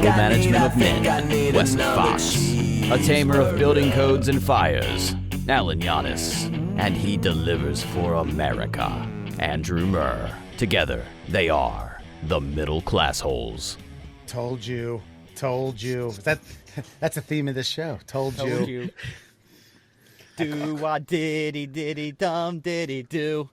middle management of men, Wes Fox. A tamer of building codes and fires, Alan Giannis. And he delivers for America, Andrew Murr. Together, they are the Middle Classholes. Told you. That's the theme of this show. Told you. Do I diddy diddy dum diddy do.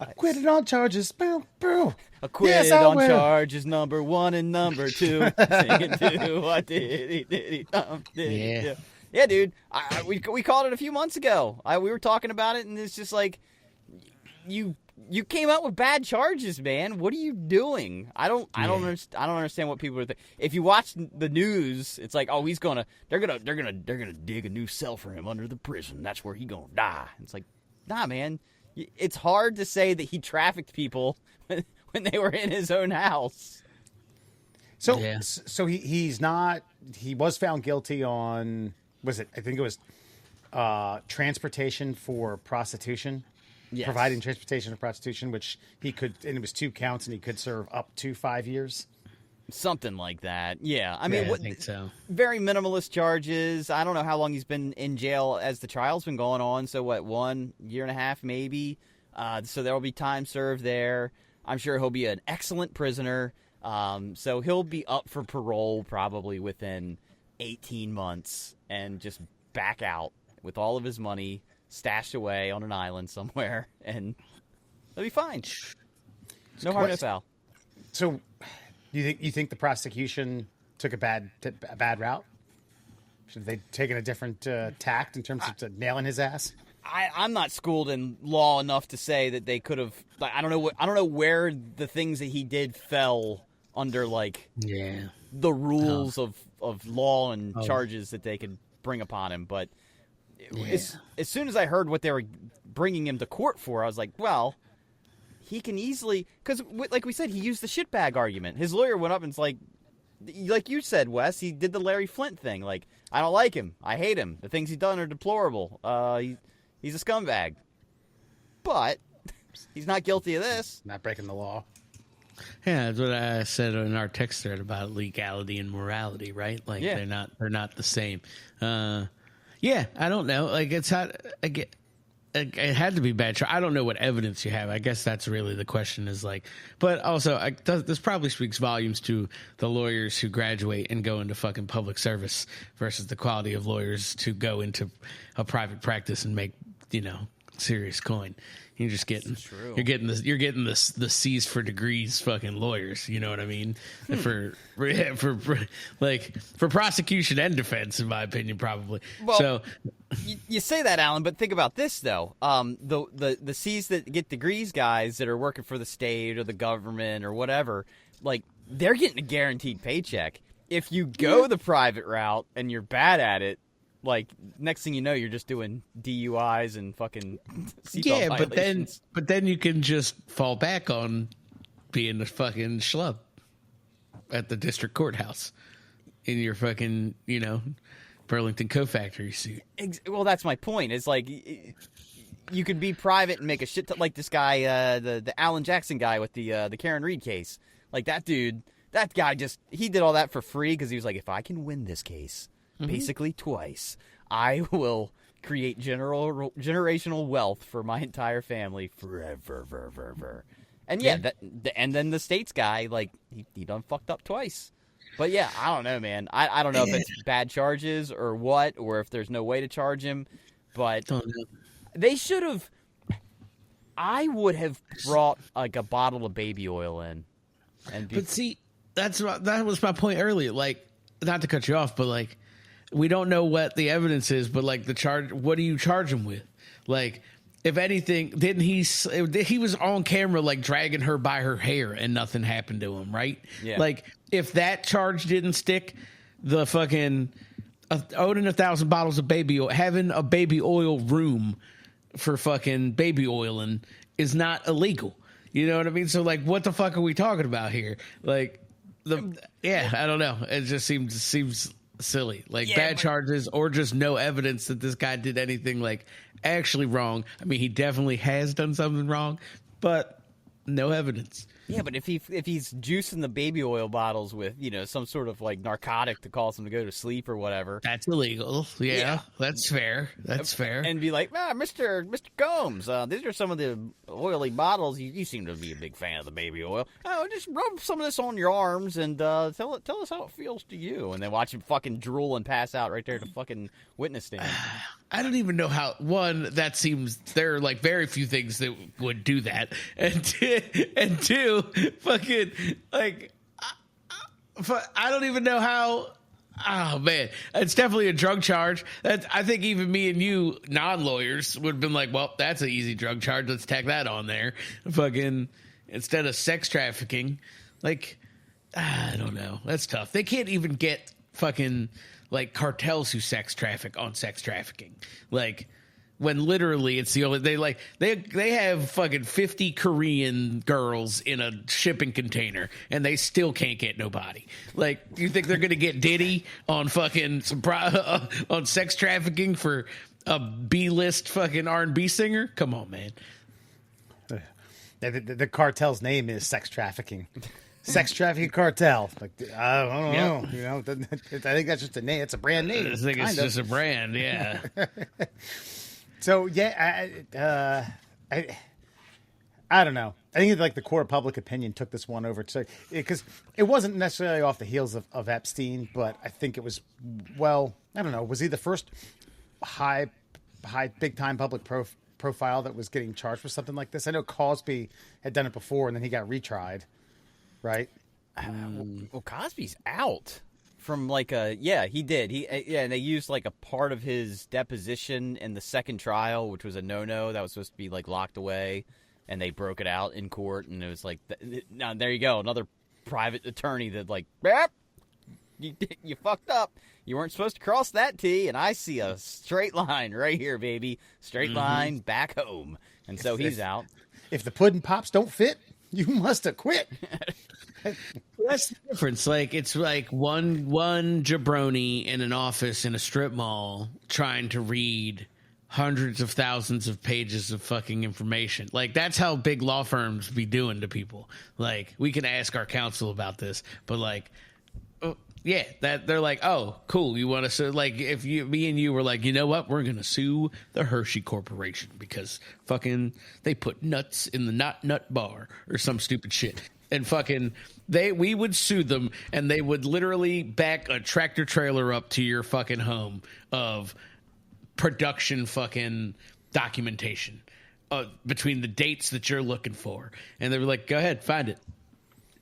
Acquitted on charges. Boom, boom. Acquitted on charges number 1 and number 2. Singing do I diddy diddy dum diddy do. Yeah, dude. We called it a few months ago. We were talking about it, and it's just like you came out with bad charges, man. What are you doing? I don't understand what people are thinking. If you watch the news, it's like, oh, they're gonna dig a new cell for him under the prison. That's where he's gonna die. It's like, nah, man. It's hard to say that he trafficked people when they were in his own house. So he's not. He was found guilty on. I think it was transportation for prostitution. Yes. Providing transportation for prostitution, which he could, and it was 2 counts, and he could serve up to 5 years. Something like that. Yeah. I mean, I think so. Very minimalist charges. I don't know how long he's been in jail as the trial's been going on. So 1 year and a half, maybe. So there will be time served there. I'm sure he'll be an excellent prisoner. So he'll be up for parole probably within 18 months and just back out with all of his money stashed away on an island somewhere, and he'll be fine. No harm, no foul. So, you think the prosecution took a bad route? Should they taken a different tact in terms of nailing his ass? I'm not schooled in law enough to say that they could have. Like, I don't know where the things that he did fell under, the rules of law and charges that they could bring upon him. But as soon as I heard what they were bringing him to court for, I was like, well, he can easily, because like we said, he used the shitbag argument. His lawyer went up and it's like you said, Wes, he did the Larry Flint thing. Like, I don't like him. I hate him. The things he's done are deplorable. He's a scumbag. But he's not guilty of this. Not breaking the law. Yeah, that's what I said in our text thread about legality and morality, right? Like, they're not the same. Yeah, I don't know. Like, it's not. It had to be bad. I don't know what evidence you have. I guess that's really the question. Is like, but also, this probably speaks volumes to the lawyers who graduate and go into fucking public service versus the quality of lawyers to go into a private practice and make serious coin. You're just getting the C's for degrees fucking lawyers. You know what I mean? For prosecution and defense, in my opinion, probably. Well, so you say that, Alan, but think about this though. The C's that get degrees guys that are working for the state or the government or whatever, like, they're getting a guaranteed paycheck. If you go the private route and you're bad at it, like, next thing you know, you're just doing DUIs and fucking seatbelt violations. but then you can just fall back on being a fucking schlub at the district courthouse in your fucking, Burlington Co-Factory suit. Well, that's my point. It's like, you could be private and make a shit ton, like this guy, the Alan Jackson guy with the Karen Reed case. Like, that dude, that guy he did all that for free because he was like, if I can win this case, basically twice, I will create generational wealth for my entire family forever. And and then the state's guy, like, he done fucked up twice. But yeah, I don't know, man. I don't know if it's bad charges or what, or if there's no way to charge him. But they should have. I would have brought like a bottle of baby oil in. But see, that was my point earlier. Like, not to cut you off, but like, we don't know what the evidence is, but like the charge, what do you charge him with? Like, if anything, didn't he was on camera, like, dragging her by her hair and nothing happened to him, right? Yeah. Like, if that charge didn't stick, the fucking owning 1,000 bottles of baby oil, having a baby oil room for fucking baby oiling is not illegal. You know what I mean? So, like, what the fuck are we talking about here? Like, I don't know. It just seems silly. Like, bad charges or just no evidence that this guy did anything, like, actually wrong. I mean, he definitely has done something wrong, but No evidence. Yeah, but if he's juicing the baby oil bottles with, some sort of like narcotic to cause him to go to sleep or whatever, That's illegal. Yeah. That's fair. That's fair. and be like, Mr. Combs, these are some of the oily bottles. You seem to be a big fan of the baby oil. Oh, just rub some of this on your arms and tell us how it feels to you. And then watch him fucking drool and pass out right there at the fucking witness stand. I don't even know how. One, that seems there are like very few things that would do that, and two, fucking like I don't even know how. Oh man, it's definitely a drug charge. I think even me and you, non-lawyers, would have been like, well, that's an easy drug charge. Let's tack that on there. Fucking instead of sex trafficking, like I don't know. That's tough. They can't even get fucking like cartels who sex traffic on sex trafficking. Like when literally it's the only they have fucking 50 Korean girls in a shipping container and they still can't get nobody. Like you think they're gonna get Ditty on fucking on sex trafficking for a B-list fucking R&B singer? Come on, man. The cartel's name is sex trafficking. Sex trafficking cartel. Like I don't know. I think that's just a name. It's a brand name. I think it's just a brand. Yeah. So yeah, I don't know. I think like the court of public opinion took this one over because it wasn't necessarily off the heels of Epstein, but I think it was I don't know. Was he the first high big time public profile that was getting charged for something like this? I know Cosby had done it before and then he got retried. Right. Well, Cosby's out from he did. And they used like a part of his deposition in the second trial, which was a no-no that was supposed to be like locked away, and they broke it out in court, and it was like, now there you go, another private attorney that like, you fucked up. You weren't supposed to cross that T, and I see a straight line right here, baby, straight line back home, and so he's out. If the pudding pops don't fit, you must have quit. That's the difference. Like it's like one jabroni in an office in a strip mall trying to read hundreds of thousands of pages of fucking information. Like that's how big law firms be doing to people. Like we can ask our counsel about this, but like, yeah, that they're like, oh, cool. You want to sue? Like if me and you were like, you know what? We're going to sue the Hershey Corporation because fucking they put nuts in the nut bar or some stupid shit. And fucking we would sue them and they would literally back a tractor trailer up to your fucking home of production fucking documentation between the dates that you're looking for. And they were like, go ahead, find it.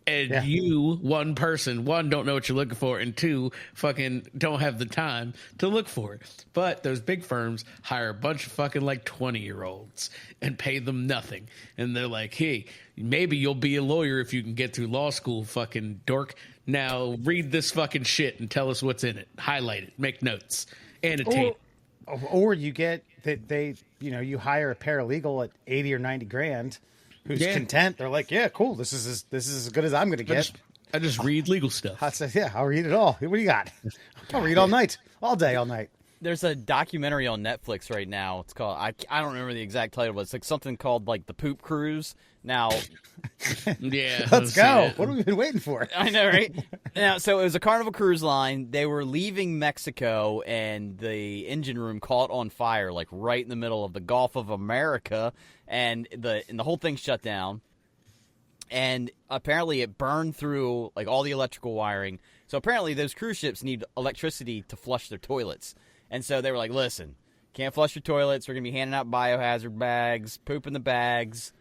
And you, one person, don't know what you're looking for, and two, fucking don't have the time to look for it. But those big firms hire a bunch of fucking like 20-year-olds and pay them nothing. And they're like, hey, maybe you'll be a lawyer if you can get through law school, fucking dork. Now read this fucking shit and tell us what's in it. Highlight it. Make notes. Annotate. Or you get that you hire a paralegal at 80 or 90 grand. Who's content? They're like, yeah, cool. This is as good as I'm going to get. I just read legal stuff. I say, yeah, I'll read it all. What do you got? I'll read all night, all day, all night. There's a documentary on Netflix right now. It's called I don't remember the exact title, but it's like something called like the Poop Cruise. Now, yeah, let's go. What have we been waiting for? I know, right? Now, so it was a Carnival Cruise Line. They were leaving Mexico, and the engine room caught on fire, like right in the middle of the Gulf of America, and the whole thing shut down. And apparently, it burned through like all the electrical wiring. So apparently, those cruise ships need electricity to flush their toilets. And so they were like, "Listen, can't flush your toilets. We're gonna be handing out biohazard bags, poop in the bags."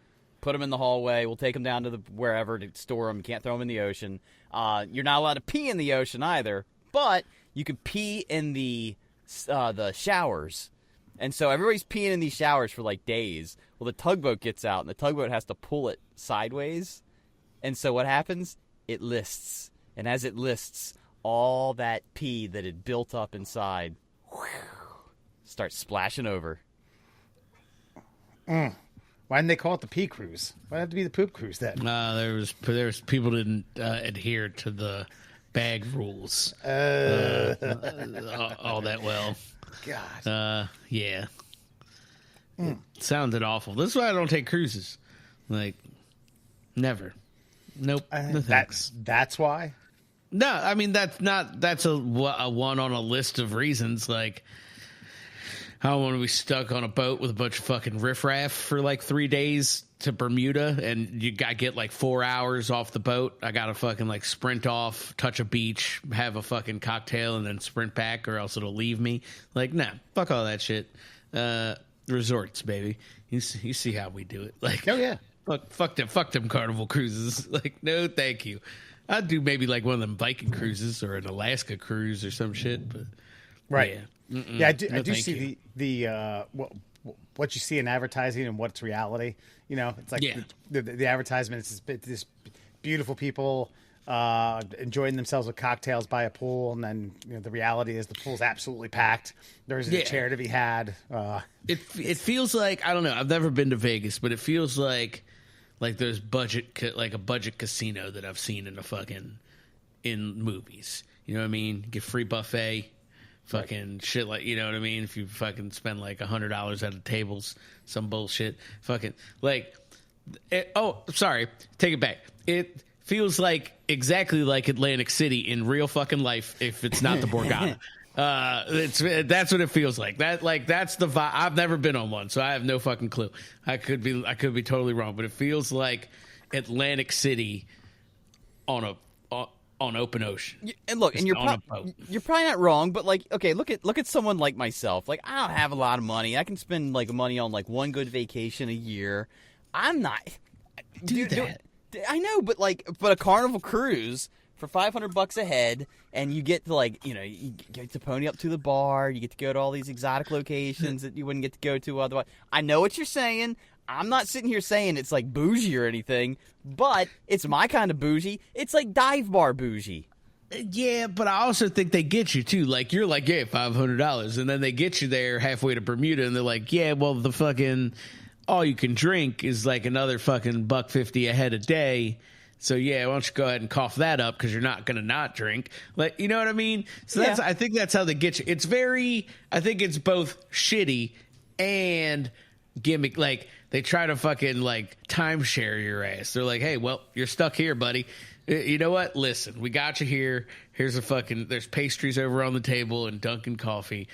Put them in the hallway. We'll take them down to wherever to store them. You can't throw them in the ocean. You're not allowed to pee in the ocean either, but you can pee in the showers. And so everybody's peeing in these showers for like days. Well, the tugboat gets out, and the tugboat has to pull it sideways. And so what happens? It lists. And as it lists, all that pee that had built up inside starts splashing over. Why didn't they call it the pee cruise? Why did it have to be the poop cruise then? There was people didn't adhere to the bag rules all that well. God. Yeah. It sounded awful. This is why I don't take cruises. Like, Never. Nope. No thanks. That's why. No, I mean that's a one on a list of reasons. Like, I don't want to be stuck on a boat with a bunch of fucking riffraff for like 3 days to Bermuda, and you got get like 4 hours off the boat. I gotta fucking like sprint off, touch a beach, have a fucking cocktail, and then sprint back, or else it'll leave me. Like, nah, fuck all that shit. Resorts, baby. You see how we do it. Like, oh yeah, fuck them Carnival cruises. Like, no, thank you. I'd do maybe like one of them Viking cruises or an Alaska cruise or some shit, but right. Yeah, yeah, I do see the what you see in advertising and what's reality. You know, it's like the advertisement. It's this beautiful people enjoying themselves with cocktails by a pool, and then the reality is the pool's absolutely packed. There's a chair to be had. It feels like, I don't know. I've never been to Vegas, but it feels like there's a budget casino that I've seen in movies. You know what I mean? Get free buffet. Fucking shit, like, you know what I mean? If you fucking spend like $100 at the tables, some bullshit. Fucking like, sorry, take it back. It feels like exactly like Atlantic City in real fucking life. If it's not the Borgata, that's what it feels like. That's the vibe. I've never been on one, so I have no fucking clue. I could be totally wrong, but it feels like Atlantic City on open ocean. And look, and you're probably not wrong, but like, okay, look at someone like myself. Like, I don't have a lot of money. I can spend like money on like one good vacation a year. I'm not do that. I know, but a Carnival cruise for $500 a head, and you get to like, you get to pony up to the bar. You get to go to all these exotic locations that you wouldn't get to go to otherwise. I know what you're saying. I'm not sitting here saying it's like bougie or anything, but it's my kind of bougie. It's like dive bar bougie. Yeah, but I also think they get you too. Like, you're like, yeah, $500, and then they get you there halfway to Bermuda, and they're like, yeah, well, the fucking all you can drink is like another fucking $1.50 a head a day. So yeah, why don't you go ahead and cough that up, because you're not gonna not drink. Like, you know what I mean? So I think that's how they get you. It's I think it's both shitty and gimmick. Like, they try to fucking like timeshare your ass. They're like, hey, well, you're stuck here, buddy. You know what? Listen, we got you here. Here's there's pastries over on the table and Dunkin' coffee.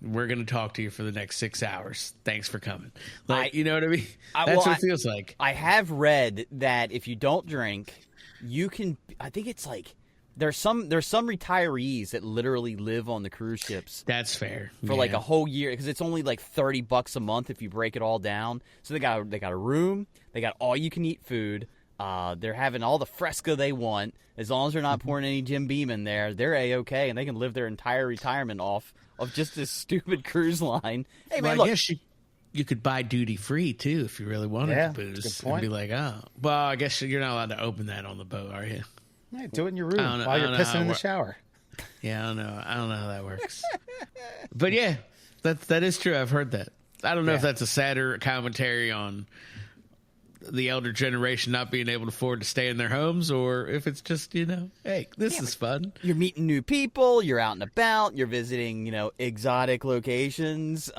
We're going to talk to you for the next 6 hours. Thanks for coming. Like, you know what I mean? That's what it feels like. I have read that if you don't drink, you can, I think it's like, there's some retirees that literally live on the cruise ships. That's fair. For like a whole year, because it's only like $30 a month if you break it all down. So they got a room, they got all you can eat food. They're having all the fresco they want. As long as they're not pouring any Jim Beam in there, they're A-okay, and they can live their entire retirement off of just this stupid cruise line. Hey, man, I guess you could buy duty free too if you really wanted to booze. Good point. And be like, oh, well, I guess you're not allowed to open that on the boat, are you? Yeah, do it in your room while you're pissing in the shower. Yeah, I don't know how that works. But yeah, that is true. I've heard that. I don't know if that's a sadder commentary on the elder generation not being able to afford to stay in their homes, or if it's just, hey, this is fun. You're meeting new people, you're out and about, you're visiting, exotic locations,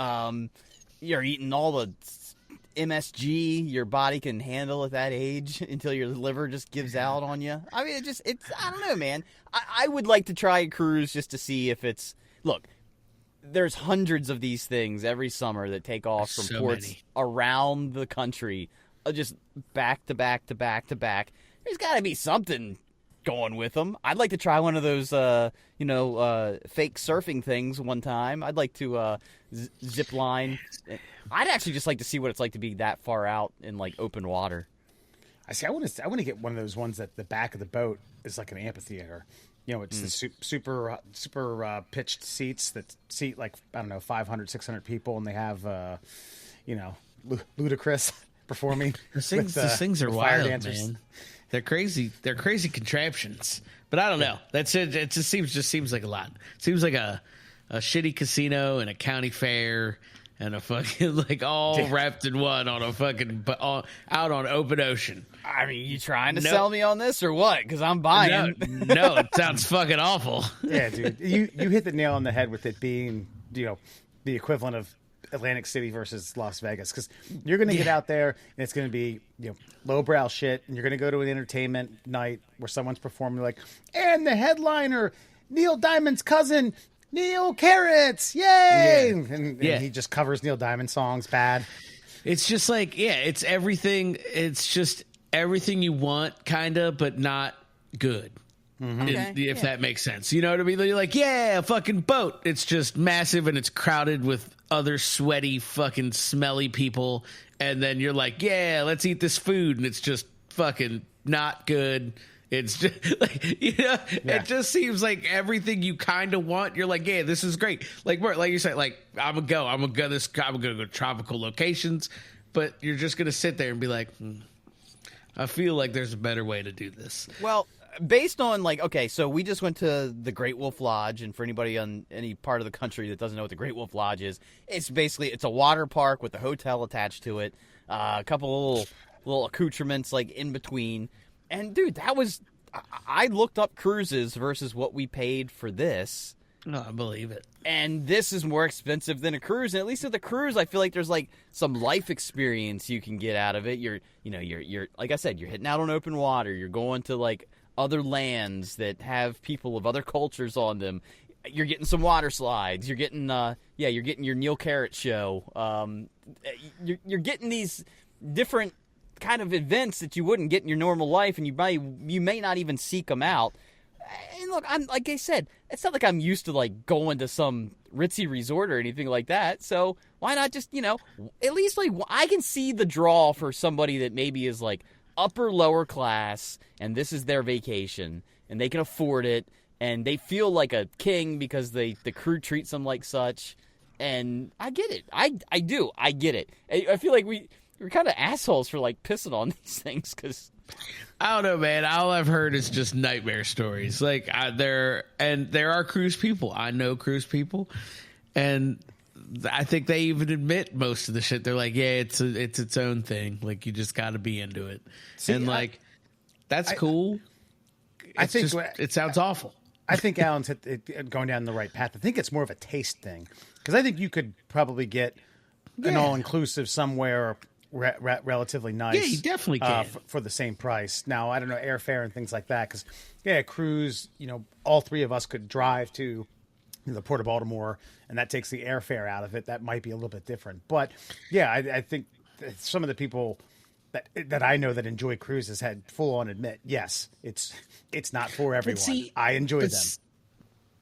you're eating all the MSG your body can handle at that age until your liver just gives out on you. I mean, it's I don't know, man. I would like to try a cruise just to see if it's, look, there's hundreds of these things every summer that take off from ports around the country, just back to back to back to back. There's got to be something going with them. I'd like to try one of those, fake surfing things one time. I'd like to zip line. I'd actually just like to see what it's like to be that far out in like open water. I want to get one of those ones that the back of the boat is like an amphitheater. It's the super pitched seats that seat like, I don't know, 500, 600 people, and they have Ludacris performing. Those things are wild, man. They're crazy. They're crazy contraptions. But I don't know. That's it. It just seems like a lot. It seems like a shitty casino and a county fair and a fucking like all wrapped in one on a fucking out on open ocean. I mean, you trying to sell me on this or what? Because I'm buying. No, it sounds fucking awful. Yeah, dude. You hit the nail on the head with it being, the equivalent of Atlantic City versus Las Vegas, because you're going to get out there and it's going to be lowbrow shit, and you're going to go to an entertainment night where someone's performing like, and the headliner, Neil Diamond's cousin, Neil Carrots, yay! And he just covers Neil Diamond songs bad. It's just like, it's everything. It's just everything you want, kind of, but not good. If that makes sense. You know what I mean? You're like, a fucking boat. It's just massive and it's crowded with other sweaty, fucking smelly people. And then you're like, let's eat this food. And it's just fucking not good. It's just like, it just seems like everything you kind of want. You're like, this is great. Like you said, like, I'm gonna go to tropical locations, but you're just going to sit there and be like, I feel like there's a better way to do this. Well, based on so we just went to the Great Wolf Lodge, and for anybody on any part of the country that doesn't know what the Great Wolf Lodge is, it's a water park with a hotel attached to it, a couple little accoutrements in between, and dude, I looked up cruises versus what we paid for this. No, I believe it. And this is more expensive than a cruise. And at least with the cruise, I feel like there's some life experience you can get out of it. You're like I said, you're hitting out on open water. You're going to other lands that have people of other cultures on them. You're getting some water slides. You're getting you're getting your Neil Carrot show. You're getting these different kind of events that you wouldn't get in your normal life, and you may not even seek them out. And look, I'm like I said, it's not like I'm used to going to some ritzy resort or anything like that. So why not just at least I can see the draw for somebody that maybe is upper lower class, and this is their vacation, and they can afford it, and they feel like a king because the crew treats them like such. And I get it. I do. I get it. I feel like we're kind of assholes for pissing on these things because. I don't know, man. All I've heard is just nightmare stories. There are cruise people. I know cruise people, and I think they even admit most of the shit. They're like, it's its own thing. You just got to be into it. See, and that's cool. I think it sounds awful. I think Alan's going down the right path. I think it's more of a taste thing, because I think you could probably get an all-inclusive somewhere relatively nice. Yeah, you definitely can. For the same price. Now, I don't know, airfare and things like that, because, cruise, all three of us could drive to the Port of Baltimore, and that takes the airfare out of it. That might be a little bit different. But, I think some of the people that I know that enjoy cruises had full-on admit, yes, it's not for everyone. I enjoy them.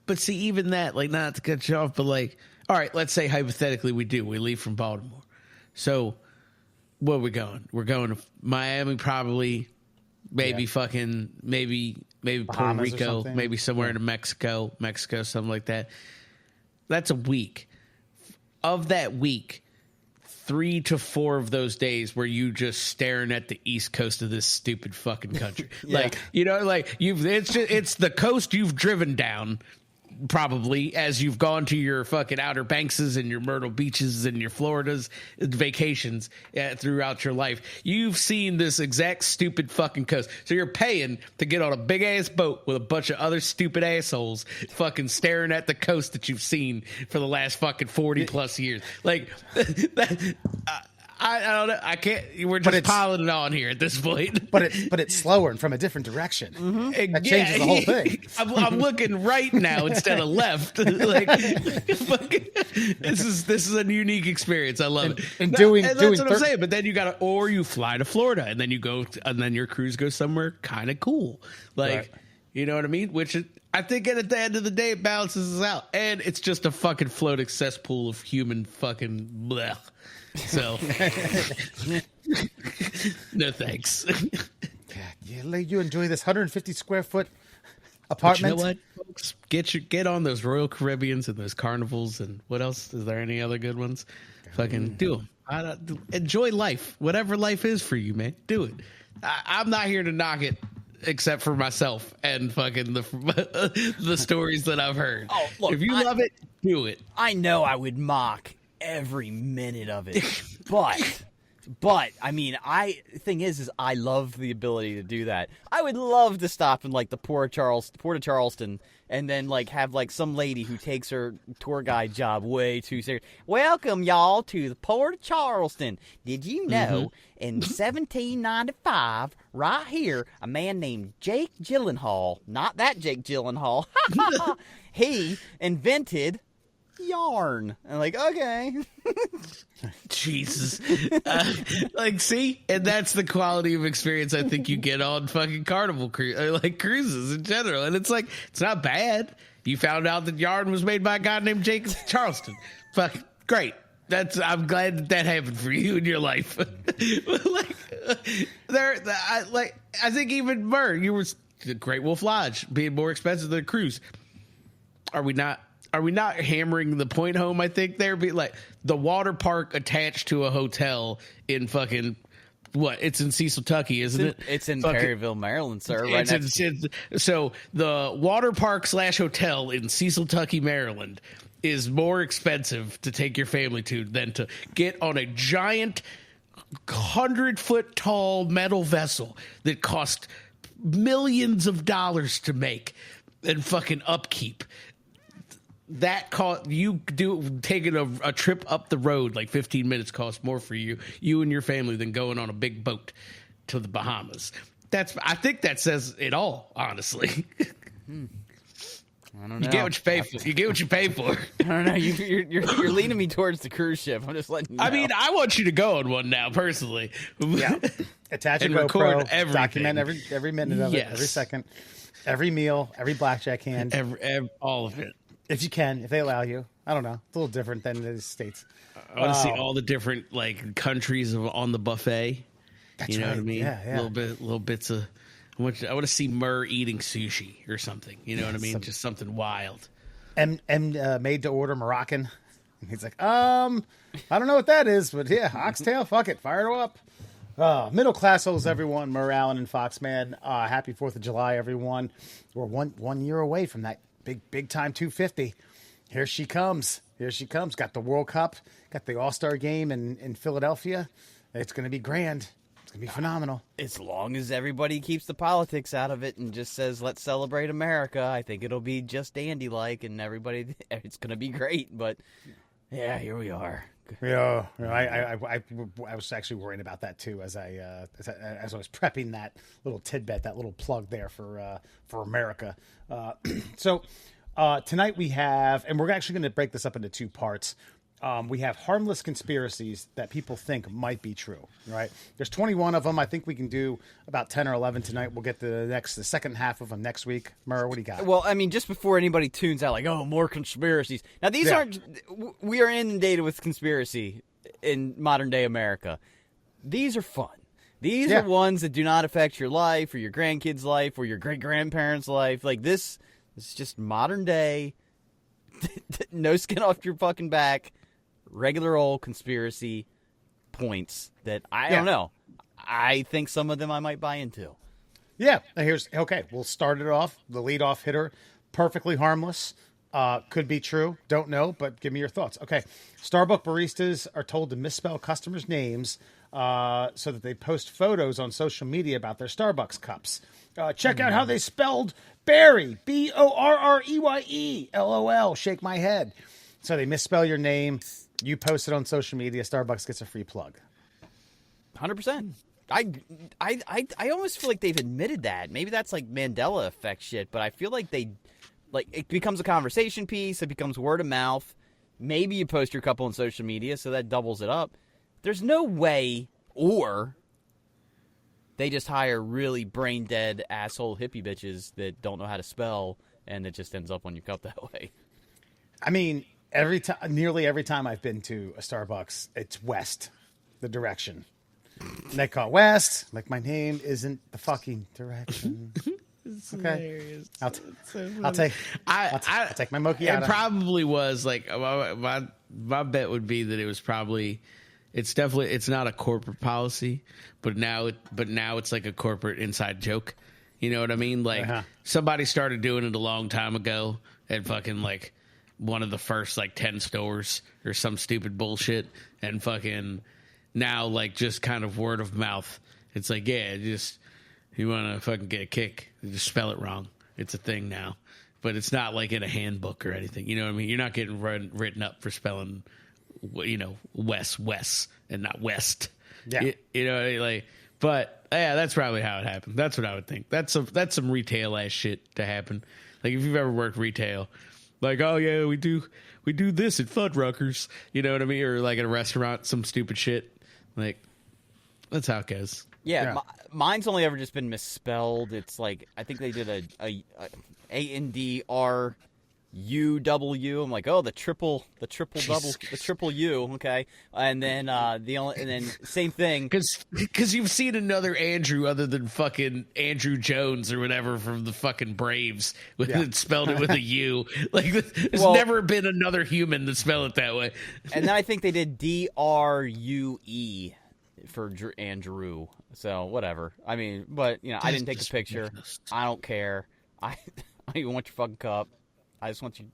But see, even that, not to cut you off, but all right, let's say hypothetically we leave from Baltimore. So where are we going? We're going to Miami, probably, maybe maybe Puerto Bahamas Rico, maybe somewhere in Mexico, something like that. That's a week. Of that week, 3 to 4 of those days where you just staring at the east coast of this stupid fucking country. It's the coast you've driven down, probably, as you've gone to your fucking Outer Bankses and your Myrtle Beaches and your Floridas vacations throughout your life. You've seen this exact stupid fucking coast. So you're paying to get on a big ass boat with a bunch of other stupid assholes fucking staring at the coast that you've seen for the last fucking 40 plus years. I don't know. I can't. We're just piling it on here at this point. But it's slower and from a different direction. Mm-hmm. That changes the whole thing. I'm looking right now instead of left. This is a unique experience. I love it. And that's what I'm saying. But then you fly to Florida, and then and then your cruise goes somewhere kind of cool. Right. You know what I mean? Which I think at the end of the day, it balances us out, and it's just a fucking floating cesspool of human fucking blech. So, no thanks. You enjoy this 150 square foot apartment. But you know what, folks? Get on those Royal Caribbeans and those Carnivals, and what else? Is there any other good ones? Fucking do them. Enjoy life, whatever life is for you, man. Do it. I'm not here to knock it, except for myself and fucking the stories that I've heard. Oh, look, if you love it, do it. I know I would mock every minute of it, but But I mean, thing is I love the ability to do that. I would love to stop in like the Port of Charleston, and then like have like some lady who takes her tour guide job way too serious. Welcome y'all to the Port of Charleston. Did you know in 1795, right here, a man named Jake Gyllenhaal, not that Jake Gyllenhaal, he invented yarn. I'm like, okay. Jesus. Like, see? And that's the quality of experience I think you get on fucking Carnival cruises in general. And it's like, it's not bad. You found out that yarn was made by a guy named Jake Charleston. Fucking great. I'm glad that happened for you in your life. I think even Murr, you were the Great Wolf Lodge being more expensive than a cruise. Are we not hammering the point home? I think there be like the water park attached to a hotel in fucking what? It's in Cecil, Tucky, isn't it? It's in Perryville, Maryland, sir. Right so the water park / hotel in Cecil, Tucky, Maryland is more expensive to take your family to than to get on a giant 100-foot tall metal vessel that cost millions of dollars to make and fucking upkeep. That cost you taking a trip up the road like 15 minutes costs more for you and your family than going on a big boat to the Bahamas. I think that says it all, honestly. I don't know. You get what you pay for. You get what you pay for. I don't know. You're leaning me towards the cruise ship. I'm just letting you know. I mean, I want you to go on one now, personally. Yeah. Attach a GoPro, document every minute of it, every second, every meal, every blackjack hand. Every all of it. If you can, if they allow you. I don't know. It's a little different than the States. I want to see all the different like countries on the buffet. That's you know right. what I mean? Yeah. Little bits of. I want to see Murr eating sushi or something. You know what I mean? Just something wild. And made to order Moroccan. And he's like, I don't know what that is, but yeah, oxtail. Fuck it, fire it up. Middle Classholes, everyone. Murr, Allen, and Foxman. Happy 4th of July, everyone. We're one year away from that big time 250. Here she comes. Got the World Cup. Got the All-Star game in Philadelphia. It's going to be grand. It's going to be phenomenal. As long as everybody keeps the politics out of it and just says, let's celebrate America, I think it'll be just dandy-like and everybody, it's going to be great. But, yeah, here we are. Yeah, I was actually worried about that, too, as I was prepping that little tidbit, that little plug there for America. So tonight we have, and we're actually going to break this up into 2 parts. We have harmless conspiracies that people think might be true, right? There's 21 of them. I think we can do about 10 or 11 tonight. We'll get the second half of them next week. Murr, what do you got? Well, I mean, just before anybody tunes out, like, oh, more conspiracies. Now, these aren't, we are inundated with conspiracy in modern day America. These are fun. These are ones that do not affect your life or your grandkids' life or your great-grandparents' life. Like, this is just modern day, no skin off your fucking back, regular old conspiracy points that I don't know. I think some of them I might buy into. Yeah. We'll start it off. The leadoff hitter, perfectly harmless. Could be true. Don't know, but give me your thoughts. Okay. Starbucks baristas are told to misspell customers' names so that they post photos on social media about their Starbucks cups. Check out how they spelled Barry. Borreye. LOL. Shake my head. So they misspell your name. You post it on social media. Starbucks gets a free plug. 100%. I almost feel like they've admitted that. Maybe that's like Mandela effect shit, but I feel like it becomes a conversation piece. It becomes word of mouth. Maybe you post your couple on social media, so that doubles it up. There's no way, or they just hire really brain dead asshole hippie bitches that don't know how to spell, and it just ends up on your cup that way. I mean, nearly every time I've been to a Starbucks, it's west, the direction. And they call it west, like my name isn't the fucking direction. Okay, I'll take my mochiata. It probably was like my bet would be that it was probably. It's not a corporate policy, but now it's like a corporate inside joke. You know what I mean? Like somebody started doing it a long time ago at fucking like one of the first like 10 stores or some stupid bullshit, and fucking now like just kind of word of mouth. It's like, yeah, just you want to fucking get a kick, you just spell it wrong. It's a thing now, but it's not like in a handbook or anything. You know what I mean? You're not getting written up for spelling, West and not West. Yeah. You know what I mean? Like, but yeah, that's probably how it happened. That's what I would think. That's some retail ass shit to happen. Like if you've ever worked retail, like, oh yeah, we do this at Fuddruckers. You know what I mean? Or like at a restaurant, some stupid shit. Like that's how it goes. Yeah. Mine's only ever just been misspelled. It's like I think they did a ANDRUW. I'm like, oh, the triple U, okay. And then same thing because you've seen another Andrew other than fucking Andrew Jones or whatever from the fucking Braves with it spelled it with a U. Like there's never been another human that spell it that way. And then I think they did DRUE for Andrew. So whatever. I mean, but I didn't take a picture. I don't care. I don't even want your fucking cup. I just want your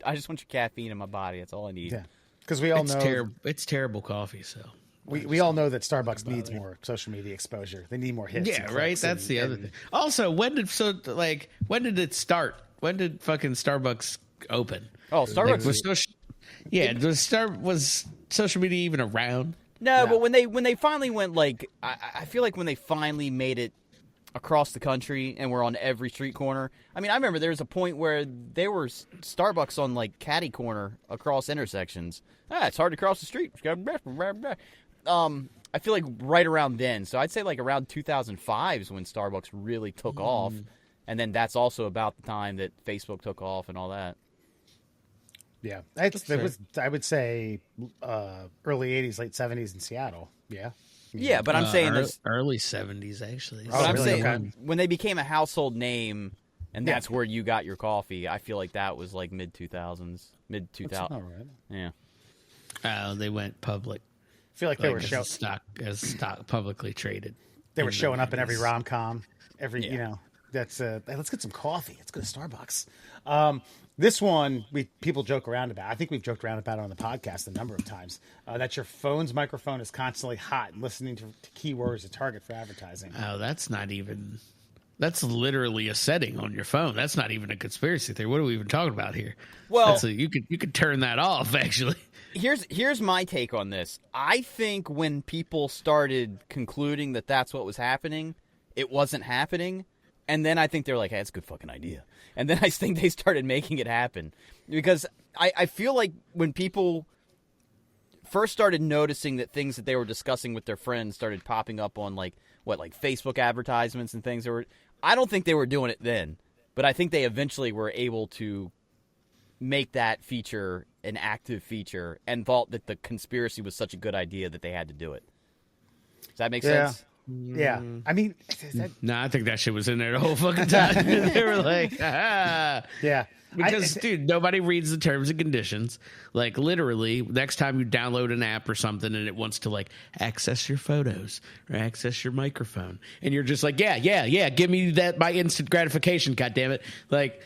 caffeine in my body. That's all I need. Yeah, because we all know it's terrible coffee. So we all know that Starbucks needs more social media exposure. They need more hits. Yeah, right. That's the other thing. Also, when did it start? When did fucking Starbucks open? Oh, Starbucks was social media even around? No, but when they finally went I feel like when they finally made it across the country and we're on every street corner. I mean, I remember there was a point where there were Starbucks on like catty corner across intersections. It's hard to cross the street. I feel like right around then. So I'd say like around 2005 is when Starbucks really took off. And then that's also about the time that Facebook took off and all that. Yeah, I would say early 80s, late 70s in Seattle. Yeah. Yeah, but I'm saying early 70s actually. But I'm saying when they became a household name, and that's where you got your coffee. I feel like that was like mid 2000s, mid 2000. All right. Yeah. They went public. I feel like they were as stock publicly traded. They were showing up in every rom-com. That's let's get some coffee. Let's go to Starbucks. This one, people joke around about. I think we've joked around about it on the podcast a number of times. That your phone's microphone is constantly hot and listening to keywords a target for advertising. Oh, that's not even. That's literally a setting on your phone. That's not even a conspiracy theory. What are we even talking about here? Well, you could turn that off. Actually, here's my take on this. I think when people started concluding that that's what was happening, it wasn't happening. And then I think they're like, hey, that's a good fucking idea. And then I think they started making it happen. Because I feel like when people first started noticing that things that they were discussing with their friends started popping up on like Facebook advertisements and things, I don't think they were doing it then. But I think they eventually were able to make that feature an active feature and thought that the conspiracy was such a good idea that they had to do it. Does that make sense? Yeah, I mean, I think that shit was in there the whole fucking time. They were like, yeah, because dude, nobody reads the terms and conditions. Like literally, next time you download an app or something, and it wants to like access your photos or access your microphone, and you're just like, yeah, give me that by instant gratification. God damn it, like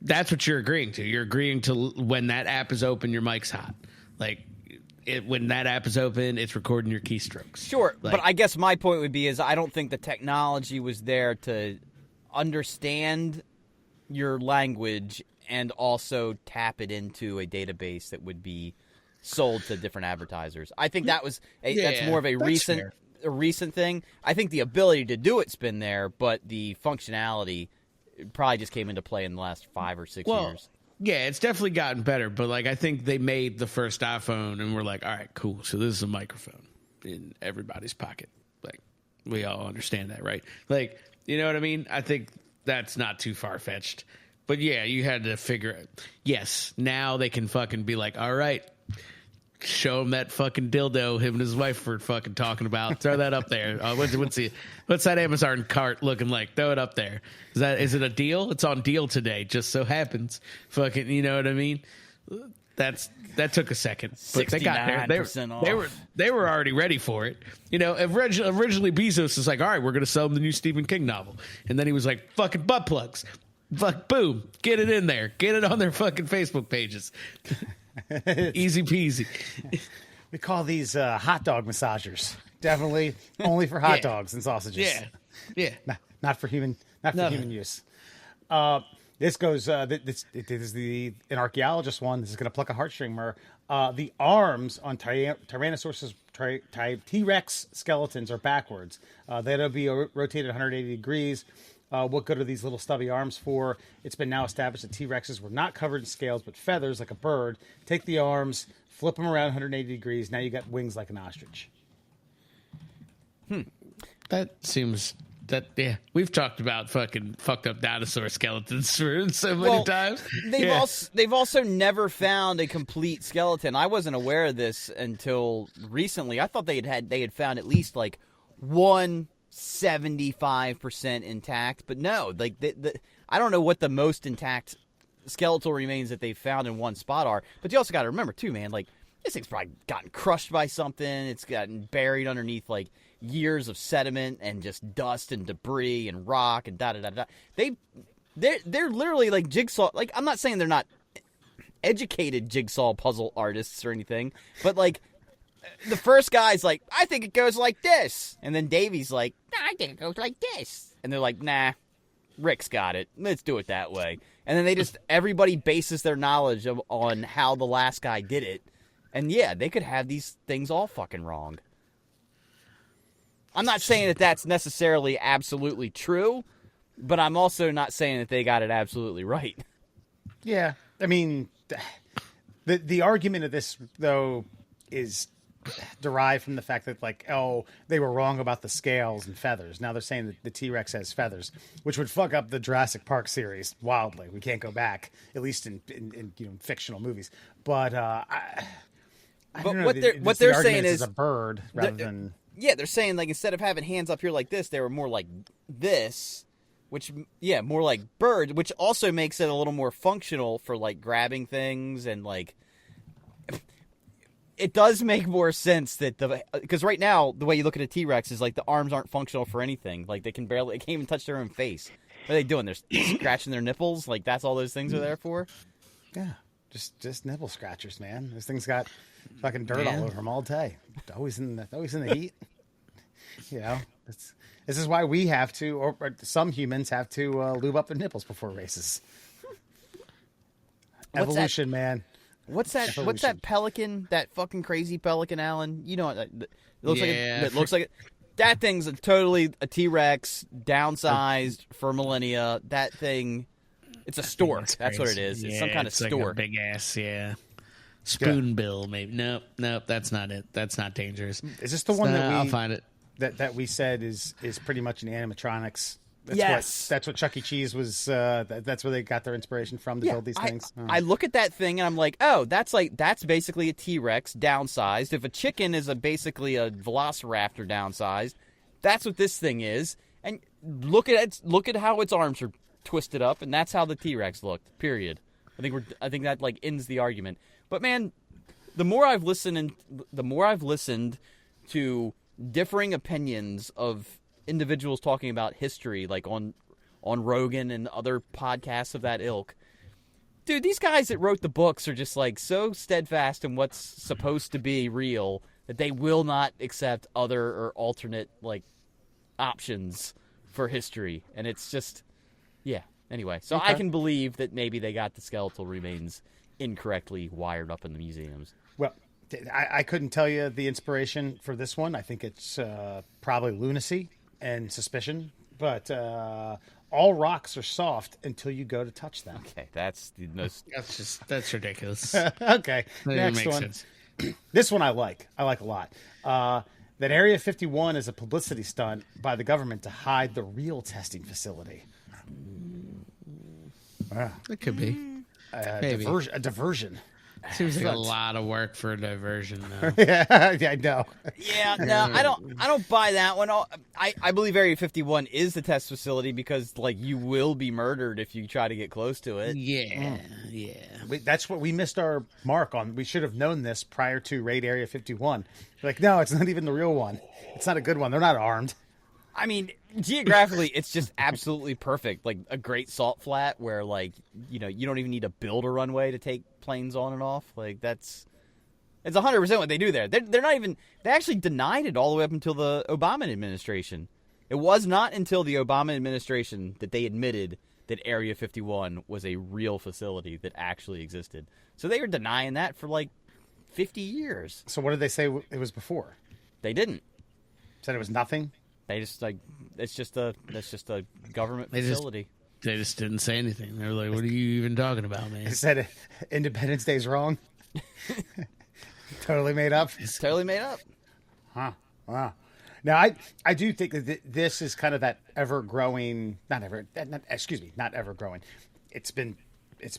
that's what you're agreeing to. You're agreeing to when that app is open, your mic's hot, like. When that app is open, it's recording your keystrokes. Sure, but I guess my point would be is I don't think the technology was there to understand your language and also tap it into a database that would be sold to different advertisers. I think that was that's more of a recent thing. I think the ability to do it's been there, but the functionality probably just came into play in the last 5 or 6 years. Yeah, it's definitely gotten better, but like I think they made the first iPhone and we're like, all right, cool. So this is a microphone in everybody's pocket. Like we all understand that, right? Like, you know what I mean? I think that's not too far fetched. But yeah, you had to figure it. Yes, now they can fucking be like, all right, show him that fucking dildo him and his wife were fucking talking about. Throw that up there. What's that Amazon cart looking like? Throw it up there. Is it a deal? It's on deal today. Just so happens. Fucking, you know what I mean? That took a second, but they got there. They were already ready for it. You know, originally Bezos was like, all right, we're gonna sell them the new Stephen King novel, and then he was like, fucking butt plugs. Fuck, boom, get it in there. Get it on their fucking Facebook pages. Easy peasy. We call these hot dog massagers. definitely only for hot dogs and sausages. Yeah. Not for human use. This goes. This is an archaeologist one. This is going to pluck a heartstring. The arms on Tyrannosaurus T-Rex skeletons are backwards. That'll be rotated 180 degrees. What good are these little stubby arms for? It's been now established that T-Rexes were not covered in scales but feathers like a bird. Take the arms, flip them around 180 degrees. Now you got wings like an ostrich. That seems we've talked about fucking fucked up dinosaur skeletons for so many times. They've also never found a complete skeleton. I wasn't aware of this until recently. I thought they had found at least like 75% intact, but no, like I don't know what the most intact skeletal remains that they've found in one spot are. But you also got to remember too, man, like this thing's probably gotten crushed by something. It's gotten buried underneath like years of sediment and just dust and debris and rock and da da da da. They're literally like jigsaw. Like, I'm not saying they're not educated jigsaw puzzle artists or anything, but like the first guy's like, I think it goes like this, and then Davy's like, nah, I think it goes like this, and they're like, nah, Rick's got it. Let's do it that way. And then everybody bases their knowledge on how the last guy did it, and yeah, they could have these things all fucking wrong. I'm not saying that that's necessarily absolutely true, but I'm also not saying that they got it absolutely right. Yeah, I mean, the argument of this, though, is derived from the fact that, like, oh, they were wrong about the scales and feathers. Now they're saying that the T-Rex has feathers, which would fuck up the Jurassic Park series wildly. We can't go back, at least in fictional movies. But I don't know. What they're saying is a bird rather than... Yeah, they're saying, like, instead of having hands up here like this, they were more like this, which, yeah, more like bird, which also makes it a little more functional for, like, grabbing things and, like, it does make more sense that because right now, the way you look at a T-Rex is, like, the arms aren't functional for anything. Like, they can't even touch their own face. What are they doing? They're scratching their nipples? Like, that's all those things are there for? Yeah, just nipple scratchers, man. This thing's got fucking dirt all over them all day. Always in the heat. You know, this is why we have to, or some humans have to lube up their nipples before races. Evolution, man. What's that? Evolution. What's that pelican? That fucking crazy pelican, Alan? You know what? It looks like it looks like it. That thing's totally a T-Rex, downsized for millennia. That thing, it's a stork. That's what it is. It's some kind of stork. Like a big ass, spoonbill, maybe. Nope, that's not it. That's not dangerous. Is this the one that I'll find it. That we said is pretty much an animatronics? That's what Chuck E. Cheese was. That's where they got their inspiration from to build these things. I look at that thing and I'm like, oh, that's basically a T-Rex downsized. If a chicken is basically a Velociraptor downsized, that's what this thing is. And look at how its arms are twisted up, and that's how the T-Rex looked. Period. I think that like ends the argument. But man, the more I've listened to differing opinions of individuals talking about history, like on Rogan and other podcasts of that ilk, dude, these guys that wrote the books are just like so steadfast in what's supposed to be real that they will not accept other or alternate like options for history. And it's just, yeah. Anyway, so okay. I can believe that maybe they got the skeletal remains incorrectly wired up in the museums. Well, I couldn't tell you the inspiration for this one. I think it's probably lunacy and suspicion, but all rocks are soft until you go to touch them. Okay, that's the most... That's ridiculous. Okay, next one. Sense. This one I like a lot. That Area 51 is a publicity stunt by the government to hide the real testing facility. It could be. Maybe. A diversion. Seems like a lot of work for a diversion, though. Yeah, I know. Yeah, no, I don't buy that one. I believe Area 51 is the test facility because, like, you will be murdered if you try to get close to it. Yeah. That's what we missed our mark on. We should have known this prior to Raid Area 51. Like, no, it's not even the real one. It's not a good one. They're not armed. I mean, geographically, it's just absolutely perfect. Like a great salt flat where, like, you know, you don't even need to build a runway to take planes on and off. Like, that's It's 100% what they do there. They're not even. They actually denied it all the way up until the Obama administration. It was not until the Obama administration that they admitted that Area 51 was a real facility that actually existed. So they were denying that for like 50 years. So what did they say it was before? They didn't. Said it was nothing? They just like that's just a government facility. They just didn't say anything. They were like, "What are you even talking about, man?" They said Independence Day's wrong. Totally made up. It's totally made up. Huh. Wow. Now, I do think that this is kind of that ever-growing, not ever-growing. It's been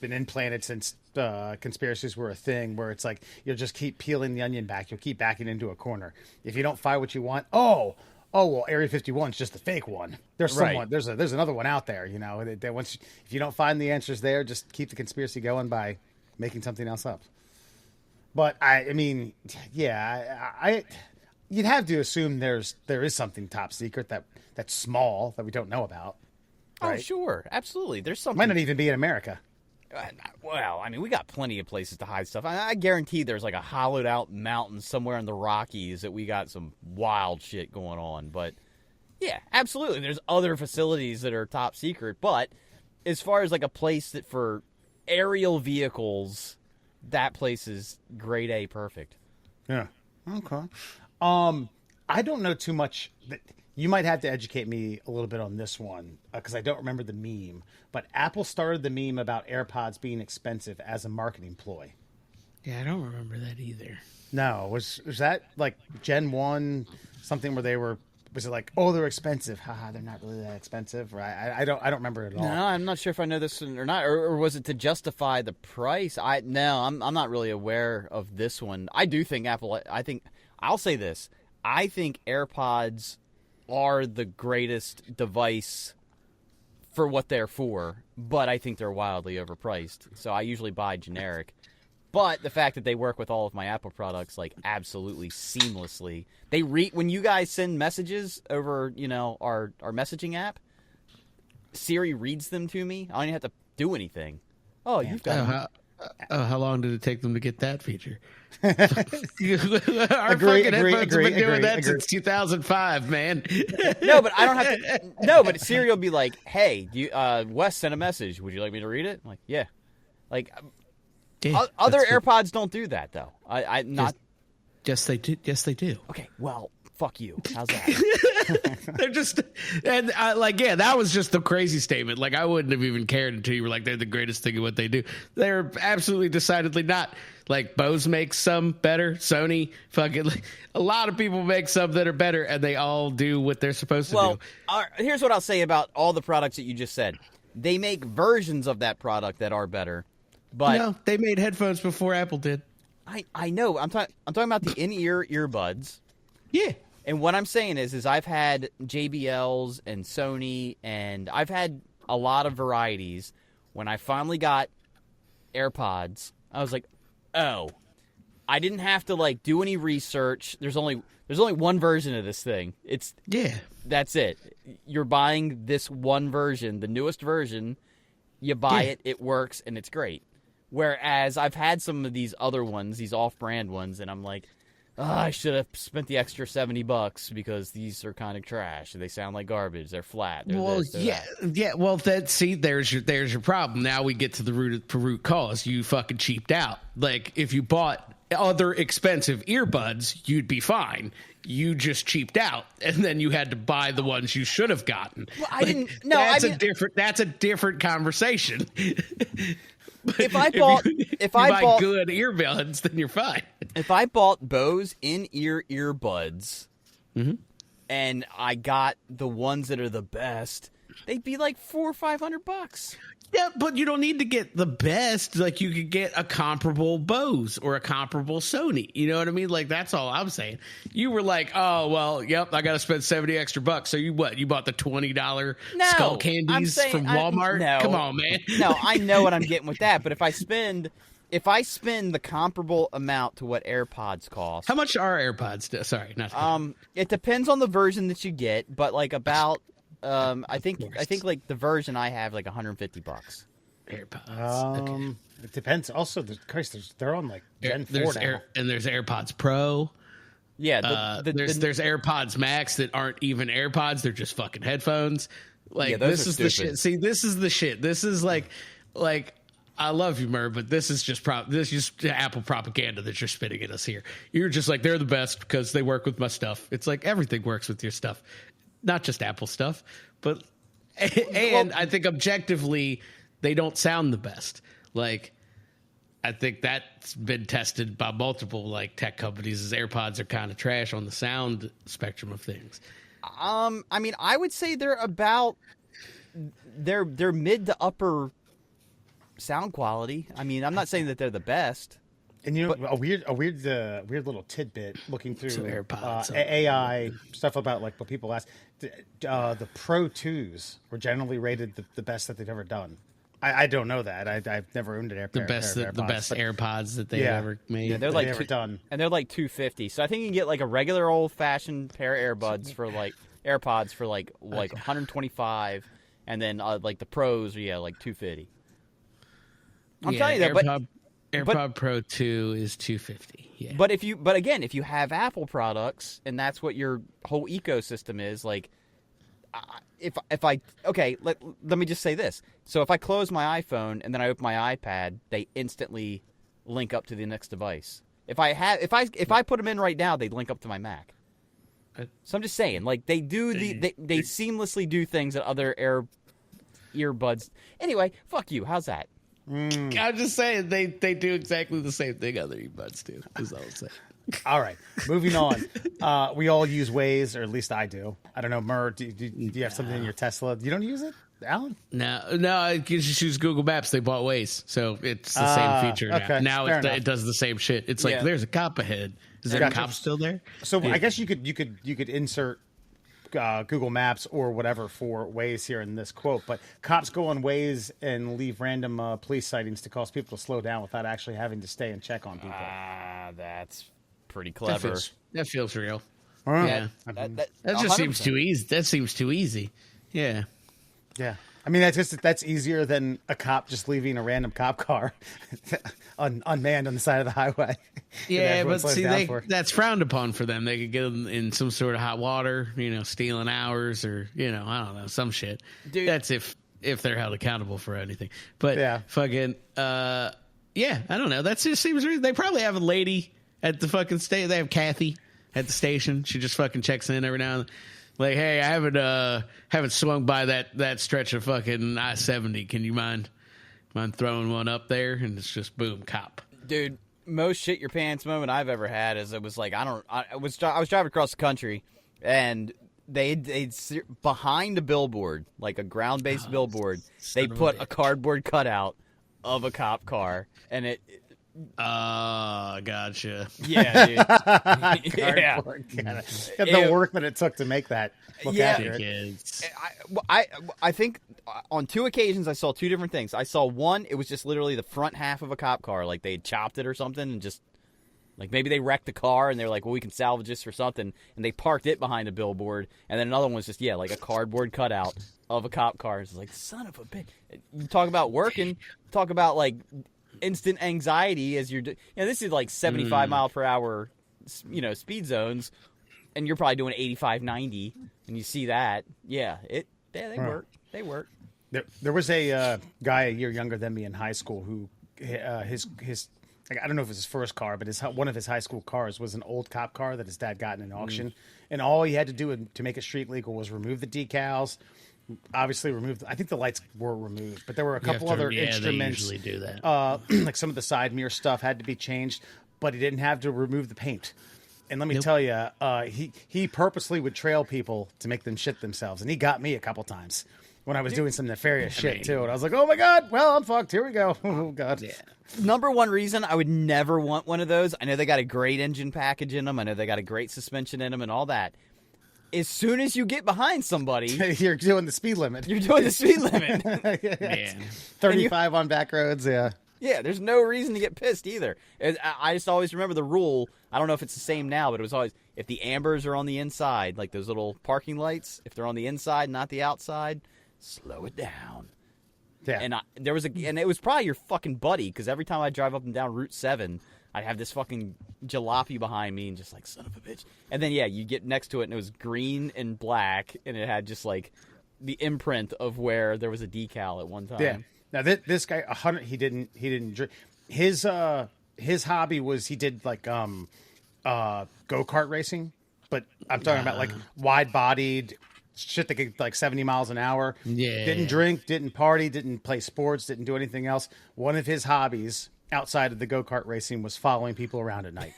implanted since conspiracies were a thing, where it's like you'll just keep peeling the onion back. You'll keep backing into a corner. If you don't find what you want, well, Area 51 is just the fake one. There's someone, Right. there's another one out there. You know, that once if you don't find the answers there, just keep the conspiracy going by making something else up. But I mean, yeah, you'd have to assume there is something top secret that's small that we don't know about. Right? Oh, sure, absolutely. There's something. Might not even be in America. Well, I mean, we got plenty of places to hide stuff. I guarantee there's like a hollowed out mountain somewhere in the Rockies that we got some wild shit going on. But yeah, absolutely. There's other facilities that are top secret. But as far as like a place that for aerial vehicles, that place is grade A perfect. Yeah. Okay. I don't know too much. You might have to educate me a little bit on this one because I don't remember the meme. But Apple started the meme about AirPods being expensive as a marketing ploy. Yeah, I don't remember that either. No, was that like Gen 1, something where they were? Was it like, oh, they're expensive? Haha, they're not really that expensive, right? I don't remember it at all. No, I'm not sure if I know this or not, or was it to justify the price? I'm not really aware of this one. I do think Apple. I'll say this. I think AirPods are the greatest device for what they're for, but I think they're wildly overpriced. So I usually buy generic. But the fact that they work with all of my Apple products like absolutely seamlessly. They when you guys send messages over, our messaging app, Siri reads them to me. I don't even have to do anything. Oh, you've got how long did it take them to get that feature? Our Agree, fucking agree, headphones have been agree, doing that agree. since 2005, man. No, but I don't have to. No, but Siri will be like, "Hey, Wes sent a message. Would you like me to read it?" I'm like, yeah. Like Yeah, other that's good. AirPods don't do that though. I not. Yes, they do. Yes, they do. Okay, well, fuck you. How's that? They're just, and that was just the crazy statement. Like, I wouldn't have even cared until you were like, they're the greatest thing at what they do. They're absolutely decidedly not. Like, Bose makes some better. Sony, a lot of people make some that are better, and they all do what they're supposed to Well, do. here's what I'll say about all the products that you just said. They make versions of that product that are better, but No, they made headphones before Apple did. I know. I'm talking about the in-ear earbuds. Yeah. And what I'm saying is I've had JBLs and Sony, and I've had a lot of varieties. When I finally got AirPods, I was like, oh, I didn't have to do any research. There's only one version of this thing. That's it. You're buying this one version, the newest version. You buy it, it works, and it's great. Whereas I've had some of these other ones, these off-brand ones, and I'm like, I should have spent the extra $70 because these are kind of trash. They sound like garbage. They're flat. They're Well, this, they're that. yeah. Well, there's your problem. Now we get to the root cause. You fucking cheaped out. Like, if you bought other expensive earbuds, you'd be fine. You just cheaped out, and then you had to buy the ones you should have gotten. Well, I didn't. No, that's a different conversation. If I bought good earbuds, then you're fine. If I bought Bose in-ear earbuds, and I got the ones that are the best, they'd be like $400 or $500. Yeah, but you don't need to get the best. Like, you could get a comparable Bose or a comparable Sony. You know what I mean? Like, that's all I'm saying. You were like, oh, well, yep, I got to spend 70 extra bucks. So you bought the $20 skull candies from Walmart? No, come on, man. No, I know what I'm getting with that. But if I spend the comparable amount to what AirPods cost, how much are AirPods? Sorry, not. It depends on the version that you get, but like about. I think like the version I have like $150. AirPods. Okay. It depends. Also, they're on like Gen 4 now. And there's AirPods Pro. Yeah, there's AirPods Max that aren't even AirPods; they're just fucking headphones. Like this is the shit. See, this is the shit. This is like I love you, Murr, but this is just Apple propaganda that you're spitting at us here. You're just like they're the best because they work with my stuff. It's like everything works with your stuff, not just Apple stuff, but and I think objectively they don't sound the best. Like. I think that's been tested by multiple like tech companies as AirPods are kind of trash on the sound spectrum of things. I mean, I would say they're about they're mid to upper sound quality. I mean, I'm not saying that they're the best. And you know, a weird little tidbit looking through AirPods, AI stuff about like what people ask. The Pro 2s were generally rated the best that they've ever done. I don't know that. I've never owned an AirPods. The best AirPods that they've ever made. Yeah, they're like ever done. And they're like $250. So I think you can get like a regular old fashioned pair of AirPods for like $125, and then like the Pros, like $250. I'm telling you that, AirPod Pro 2 is $250. Yeah. But if you have Apple products and that's what your whole ecosystem is, like. Let me just say this. So if I close my iPhone and then I open my iPad, they instantly link up to the next device. If I put them in right now, they'd link up to my Mac. So I'm just saying, like they do they seamlessly do things that other earbuds. Anyway, fuck you. How's that? I'm just saying they do exactly the same thing other earbuds do. Is all I'm saying. All right, moving on. We all use Waze, or at least I do. I don't know, Murr, do you have something in your Tesla? You don't use it, Alan? No. I just use Google Maps. They bought Waze, so it's the same feature now. Okay, now it does the same shit. It's like there's a cop ahead. Is there a cop still there? So I guess you could insert Google Maps or whatever for Waze here in this quote, but cops go on Waze and leave random police sightings to cause people to slow down without actually having to stay and check on people. That's pretty clever. That feels real. Yeah, that just seems too easy. That seems too easy. Yeah. I mean, that's easier than a cop just leaving a random cop car unmanned on the side of the highway. Yeah, but see, that's frowned upon for them. They could get them in some sort of hot water, stealing hours or I don't know, some shit. Dude. That's if they're held accountable for anything. But fucking I don't know. That just seems real. They probably have a lady at the fucking station. They have Kathy at the station. She just fucking checks in every now and then. Like, hey, I haven't swung by that stretch of fucking I-70. Can you mind throwing one up there? And it's just boom, cop. Dude, most shit your pants moment I've ever had is it was like I was driving across the country and they behind a billboard, like a ground-based billboard, they put a cardboard cutout of a cop car, and it. Gotcha. Yeah, dude. The work that it took to make that look accurate. I think on 2 occasions I saw 2 different things. I saw one, it was just literally the front half of a cop car, like they had chopped it or something, and just like maybe they wrecked the car and they were like, well, we can salvage this for something, and they parked it behind a billboard. And then another one was just like a cardboard cutout of a cop car. It's like, son of a bitch. You talk about working, talk about like instant anxiety as you're this is like 75 mile per hour speed zones, and you're probably doing 85, 90, and you see that they work. There was a guy a year younger than me in high school who his I don't know if it was his first car, but one of his high school cars was an old cop car that his dad got in an auction, and all he had to do to make it street legal was remove the decals. Obviously removed. I think the lights were removed, but there were a couple other instruments. They usually do that. Like some of the side mirror stuff had to be changed, but he didn't have to remove the paint. And let me tell you, he purposely would trail people to make them shit themselves, and he got me a couple times when I was doing some nefarious shit too. And I was like, "Oh my god, well I'm fucked. Here we go." Oh god. Yeah. Number one reason I would never want one of those. I know they got a great engine package in them. I know they got a great suspension in them and all that. As soon as you get behind somebody, you're doing the speed limit. You're doing the speed limit. 35 on back roads, Yeah, there's no reason to get pissed either. I just always remember the rule. I don't know if it's the same now, but it was always, if the ambers are on the inside, like those little parking lights, if they're on the inside, not the outside, slow it down. Yeah. And and it was probably your fucking buddy, because every time I drive up and down Route 7, I'd have this fucking jalopy behind me and just like, son of a bitch. And then, yeah, you get next to it and it was green and black, and it had just like the imprint of where there was a decal at one time. Yeah. Now this guy, 100, he didn't drink. His hobby was he did like go-kart racing, but I'm talking about like wide-bodied shit that could like 70 miles an hour. Yeah. Didn't drink, didn't party, didn't play sports, didn't do anything else. One of his hobbies outside of the go-kart racing was following people around at night.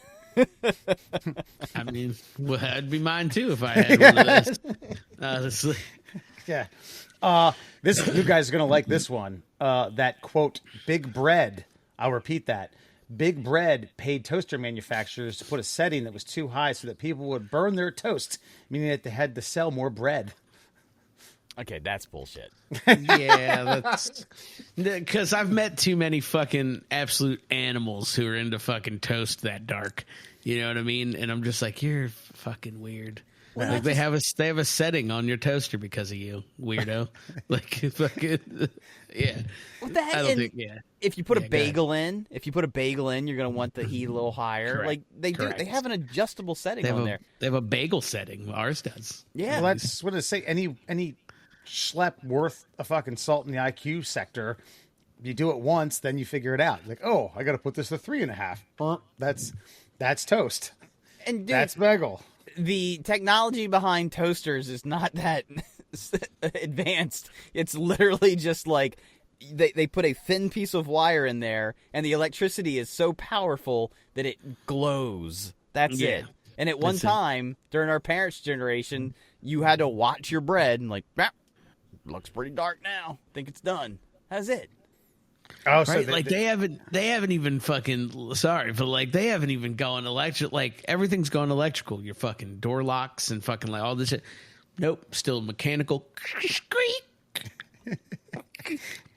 I mean, well, that'd be mine too if I had one of those. Honestly. Yeah. You guys are going to like this one. That quote, Big Bread. I'll repeat that. Big Bread paid toaster manufacturers to put a setting that was too high so that people would burn their toast, meaning that they had to sell more bread. Okay, that's bullshit. Yeah, that's because I've met too many fucking absolute animals who are into fucking toast that dark. You know what I mean? And I'm just like, you're fucking weird. Well, like they have a setting on your toaster because of you, weirdo. Like fucking yeah. What the heck? I don't think If you put Yeah, a bagel in, you're gonna want the heat a little higher. Correct. Like they Correct. do. They have an adjustable setting on there. They have a bagel setting. Ours does. Yeah. Well, that's what I say. Any schlep worth a fucking salt in the IQ sector, you do it once, then you figure it out. Like, oh, I got to put this to 3.5. That's toast. And dude, That's bagel. the technology behind toasters is not that advanced. It's literally just like they put a thin piece of wire in there, and the electricity is so powerful that it glows. That's it. And at one time, during our parents' generation, you had to watch your bread and like, looks pretty dark now. Think it's done. That's it. Oh, so right? They haven't even fucking sorry, but like they haven't even gone electric. Like everything's gone electrical. Your fucking door locks and fucking like all this shit. Nope, still mechanical.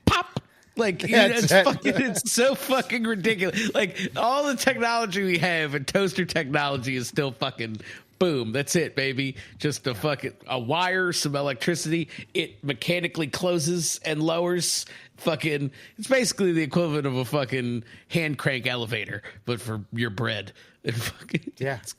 Pop. Like it's so fucking ridiculous. Like all the technology we have and toaster technology is still fucking boom. That's it, baby. Just a wire, some electricity. It mechanically closes and lowers. Fucking, it's basically the equivalent of a fucking hand crank elevator, but for your bread. And fucking,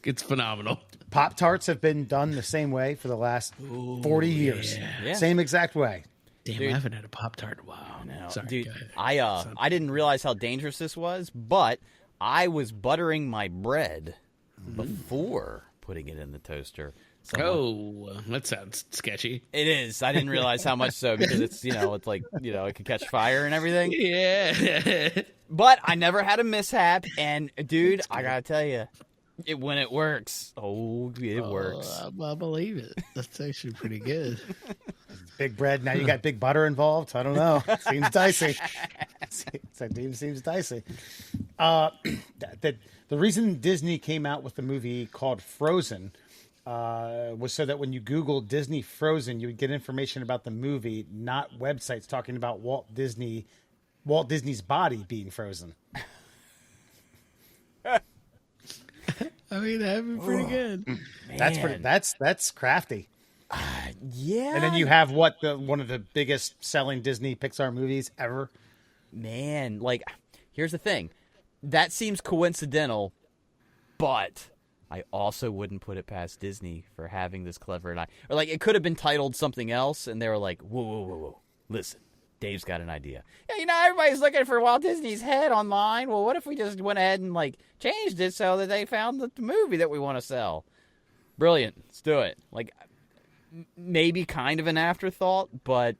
it's phenomenal. Pop-Tarts have been done the same way for the last 40 years. Yeah. Same exact way. Damn, Dude. I haven't had a Pop-Tart in a while. No, Sorry, dude, go ahead. I didn't realize how dangerous this was, but I was buttering my bread before putting it in the toaster. That sounds sketchy. It is. I didn't realize how much so, because it's like, it could catch fire and everything. Yeah. But I never had a mishap, and dude, I gotta tell you, when it works, it works. I believe it. That's actually pretty good. Big bread. Now you got big butter involved. I don't know. Seems dicey. Seems dicey. The reason Disney came out with the movie called Frozen was so that when you Google Disney Frozen, you would get information about the movie, not websites talking about Walt Disney's body being frozen. I mean, that'd be pretty good. That's crafty. Yeah. And then you have one of the biggest selling Disney Pixar movies ever. Man, like, here's the thing. That seems coincidental, but I also wouldn't put it past Disney for having this clever idea. Or, like, it could have been titled something else, and they were like, whoa. Listen, Dave's got an idea. Yeah, everybody's looking for Walt Disney's head online. Well, what if we just went ahead and, like, changed it so that they found the movie that we want to sell? Brilliant. Let's do it. Like, maybe kind of an afterthought, but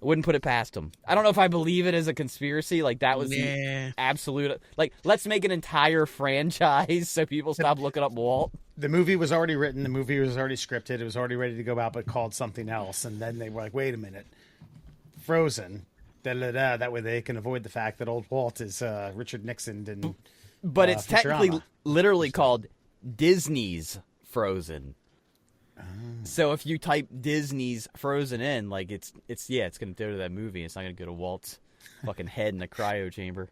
I wouldn't put it past them. I don't know if I believe it as a conspiracy. Like, that was the absolute... Like, let's make an entire franchise so people stop looking up Walt. The movie was already written. The movie was already scripted. It was already ready to go out, but called something else. And then they were like, wait a minute. Frozen. Da-da-da. That way they can avoid the fact that old Walt is Richard Nixon. And, but it's technically Futurama. literally called Disney's Frozen. So if you type Disney's Frozen in, like it's going to go to that movie. It's not going to go to Walt's fucking head in a cryo chamber.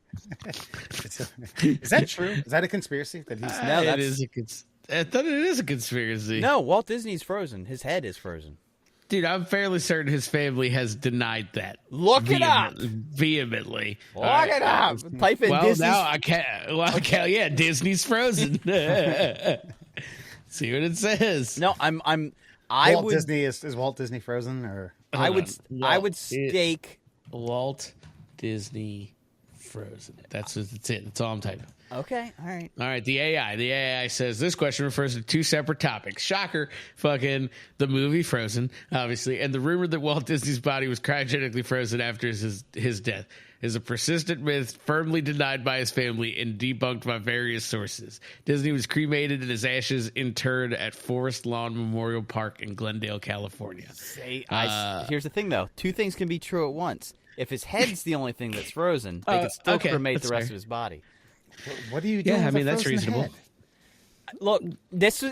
Is that true? Is that a conspiracy? That he's No, I thought it is a conspiracy. No, Walt Disney's frozen. His head is frozen. Dude, I'm fairly certain his family has denied that. Look it up. Vehemently. Look it up. Type in Well, Disney's. now I can't. Well, okay. Yeah, Disney's Frozen. See what it says. No, Walt Disney is Walt Disney Frozen, or I would stake Walt Disney Frozen. That's it. That's all I'm typing. Okay, all right. The AI says this question refers to two separate topics. Shocker, fucking the movie Frozen, obviously, and the rumor that Walt Disney's body was cryogenically frozen after his death is a persistent myth firmly denied by his family and debunked by various sources. Disney was cremated and his ashes interred at Forest Lawn Memorial Park in Glendale, California. Here's the thing, though. Two things can be true at once. If his head's the only thing that's frozen, they can still cremate the rest of his body. What do you do? Yeah, I mean, that's reasonable. Head? Look,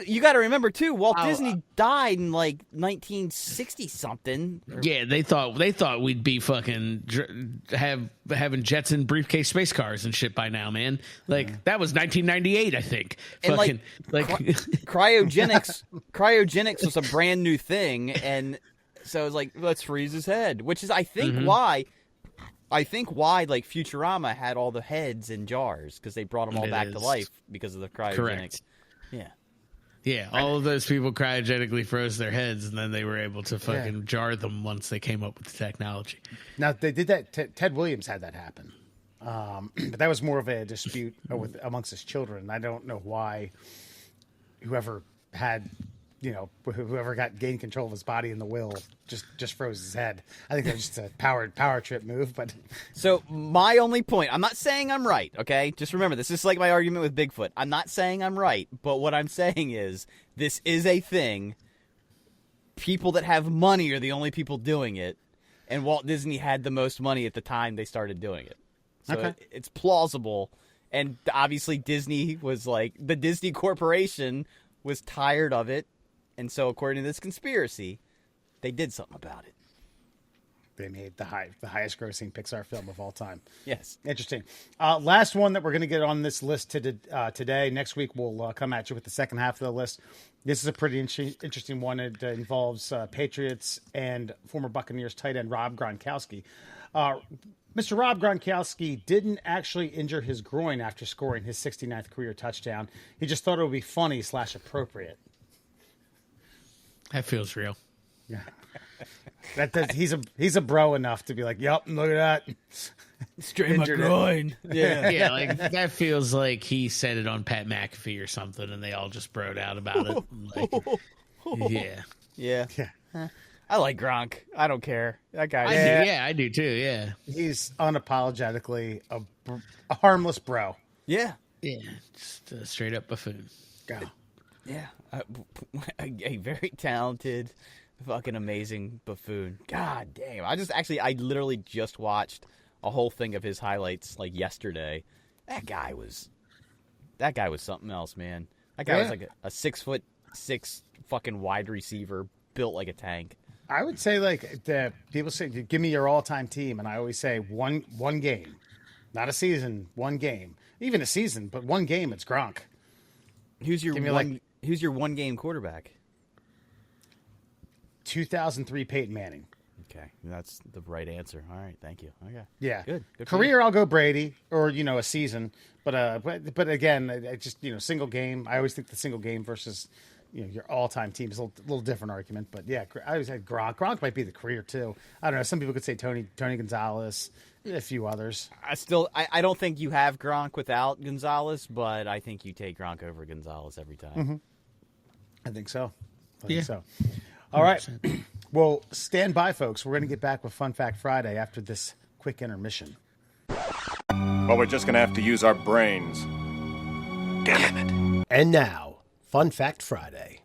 you got to remember too. Walt Disney died in like 1960 something. Yeah, they thought we'd be fucking having Jetson briefcase space cars and shit by now, man. Like that was 1998, I think. And fucking cryogenics was a brand new thing, and so it's like let's freeze his head, which is I think why like Futurama had all the heads in jars because they brought them all back to life because of the cryogenics. Correct. Yeah, all of those people cryogenically froze their heads, and then they were able to fucking jar them once they came up with the technology. Now, they did that. Ted Williams had that happen. But that was more of a dispute amongst his children. I don't know why whoever gained control of his body in the will just froze his head. I think that was just a power trip move. But so my only point, I'm not saying I'm right, okay? Just remember, this is like my argument with Bigfoot. I'm not saying I'm right, but what I'm saying is this is a thing. People that have money are the only people doing it, and Walt Disney had the most money at the time they started doing it. So it's plausible, and obviously Disney was like, the Disney Corporation was tired of it. And so, according to this conspiracy, they did something about it. They made the highest grossing Pixar film of all time. Yes. Interesting. Last one that we're going to get on this list today. Next week, we'll come at you with the second half of the list. This is a pretty interesting one. It involves Patriots and former Buccaneers tight end Rob Gronkowski. Mr. Rob Gronkowski didn't actually injure his groin after scoring his 69th career touchdown. He just thought it would be funny / appropriate. That feels real. Yeah, he's a bro enough to be like, "Yep, look at that, straight my groin." Yeah, yeah, like that feels like he said it on Pat McAfee or something, and they all just broed out about it. Like, yeah. I like Gronk. I don't care. That guy. I do too. Yeah, he's unapologetically a harmless bro. Yeah, just a straight up buffoon. Go. Yeah, a very talented, fucking amazing buffoon. God damn! I literally just watched a whole thing of his highlights like yesterday. That guy was something else, man. That guy was like a 6'6" fucking wide receiver built like a tank. I would say like people say, "Give me your all-time team," and I always say one game, not a season, one game, even a season, but one game. It's Gronk. Who's your one game quarterback? 2003 Peyton Manning. Okay, that's the right answer. All right, thank you. Okay, yeah, good. Career, I'll go Brady, or a season, but again, I just single game. I always think the single game versus your all-time team is a little different argument. But yeah, I always had Gronk. Gronk might be the career too. I don't know. Some people could say Tony Gonzalez, a few others. I don't think you have Gronk without Gonzalez, but I think you take Gronk over Gonzalez every time. Mm-hmm. I think so. So. All right. Well, stand by, folks. We're going to get back with Fun Fact Friday after this quick intermission. Well, we're just going to have to use our brains. Damn it. And now, Fun Fact Friday.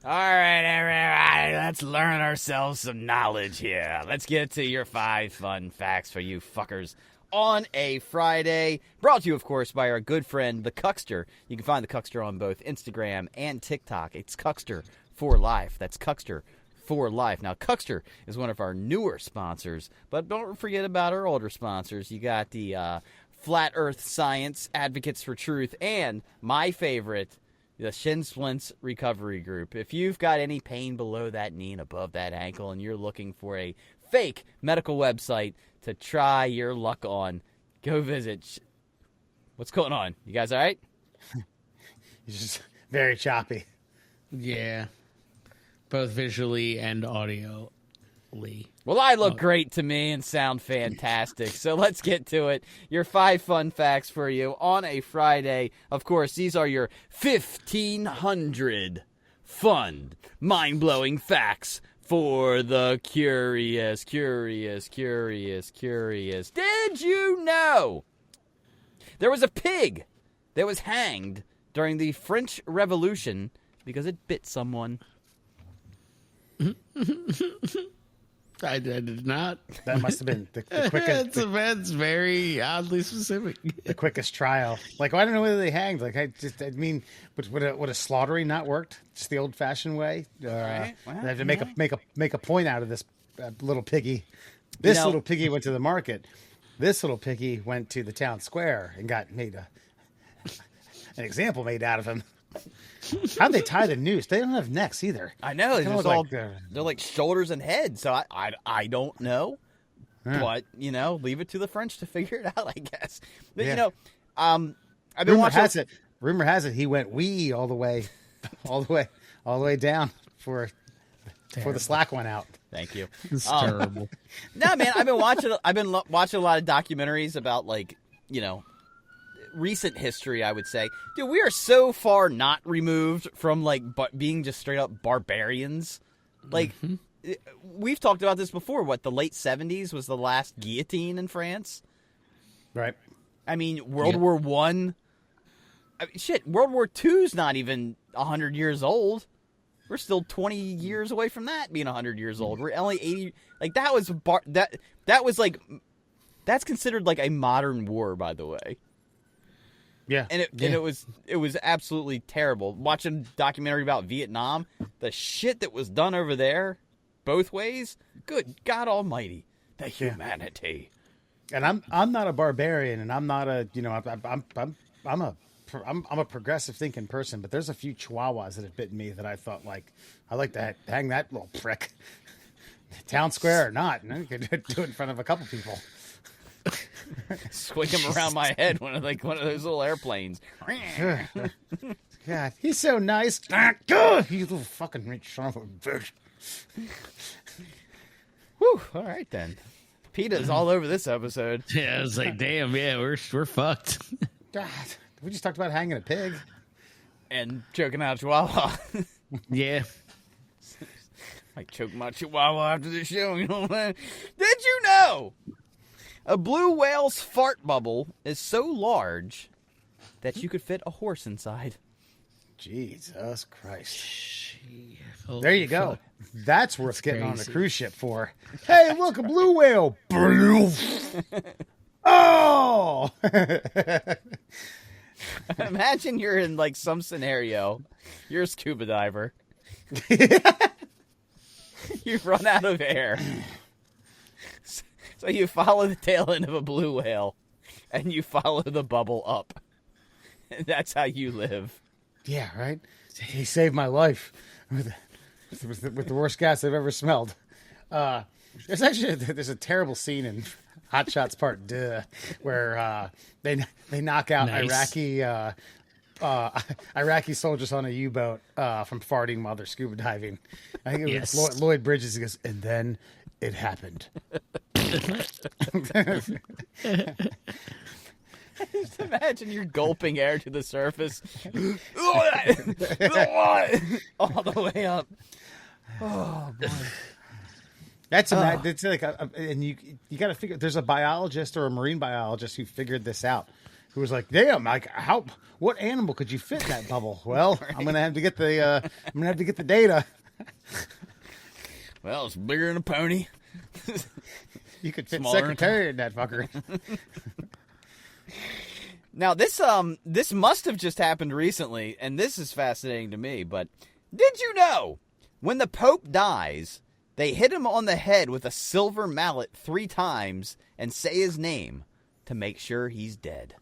All right, everybody, let's learn ourselves some knowledge here. Let's get to your 5 fun facts for you fuckers on a Friday. Brought to you, of course, by our good friend, the Cuckster. You can find the Cuckster on both Instagram and TikTok. It's Cuckster for Life. That's Cuckster for Life. Now, Cuckster is one of our newer sponsors, but don't forget about our older sponsors. You got the Flat Earth Science Advocates for Truth and my favorite, the Shin Splints Recovery Group. If you've got any pain below that knee and above that ankle and you're looking for a fake medical website to try your luck on, go visit. What's going on? You guys all right? He's just very choppy. Yeah. Both visually and audio. Well, I look great to me and sound fantastic, so let's get to it. Your 5 fun facts for you on a Friday. Of course, these are your 1,500 fun, mind-blowing facts for the curious. Did you know there was a pig that was hanged during the French Revolution because it bit someone? I did not. That must have been the quickest. That's very oddly specific. The quickest trial. Like, I don't know whether they hanged. Like, I mean, would a slaughtering not worked? Just the old-fashioned way. Right. Well, they have to make a point out of this little piggy. This little piggy went to the market. This little piggy went to the town square and got made an example made out of him. How'd they tie the noose? They don't have necks either. I know. They're They're like shoulders and heads, so I don't know. Yeah. But, leave it to the French to figure it out, I guess. But, Yeah. I've been watching... Rumor has it he went wee all the way down for the slack went out. Thank you. It's terrible. No, man, I've been watching a lot of documentaries about, recent history, I would say. Dude, we are so far not removed from being just straight up barbarians. We've talked about this before. What, the late 70s was the last guillotine in France? Right. I mean, World War I. World War II's not even 100 years old. We're still 20 years away from that being 100 years old. We're only 80. That was that's considered like a modern war, by the way. Yeah. And it was absolutely terrible. Watching a documentary about Vietnam, the shit that was done over there, both ways. Good God Almighty, the humanity. And I'm not a barbarian, and I'm not a I'm a progressive thinking person. But there's a few Chihuahuas that have bitten me that I thought I like to hang that little prick, town square or not. And I could do it in front of a couple people. Swing him around my head, one of those little airplanes. God, he's so nice. You little fucking rich son of a bitch. Whew, all right then. PETA's all over this episode. Yeah, I was like, damn, yeah, we're fucked. God, we just talked about hanging a pig. And choking out a chihuahua. Yeah. I choke my chihuahua after this show, you know what I mean? Did you know a blue whale's fart bubble is so large that you could fit a horse inside? Jesus Christ. There you go. That's worth getting on a cruise ship for. Hey, look, a blue whale. Oh! Imagine you're in some scenario. You're a scuba diver. You've run out of air. So you follow the tail end of a blue whale, and you follow the bubble up. And that's how you live. Yeah, right? He saved my life with the worst gas I've ever smelled. There's a terrible scene in Hot Shots Part Duh, where they knock out Iraqi soldiers on a U-boat from farting while they're scuba diving. I think it was Lloyd Bridges. He goes, and then it happened. Just imagine you're gulping air to the surface. All the way up. Oh, boy. It's and you got to figure. There's a biologist or a marine biologist who figured this out. Who was like, "Damn, what animal could you fit in that bubble?" Well, right. I'm gonna have to get the data. Well, it's bigger than a pony. You could fit Secretary in that fucker. Now this must have just happened recently, and this is fascinating to me. But did you know when the Pope dies, they hit him on the head with a silver mallet 3 times and say his name to make sure he's dead?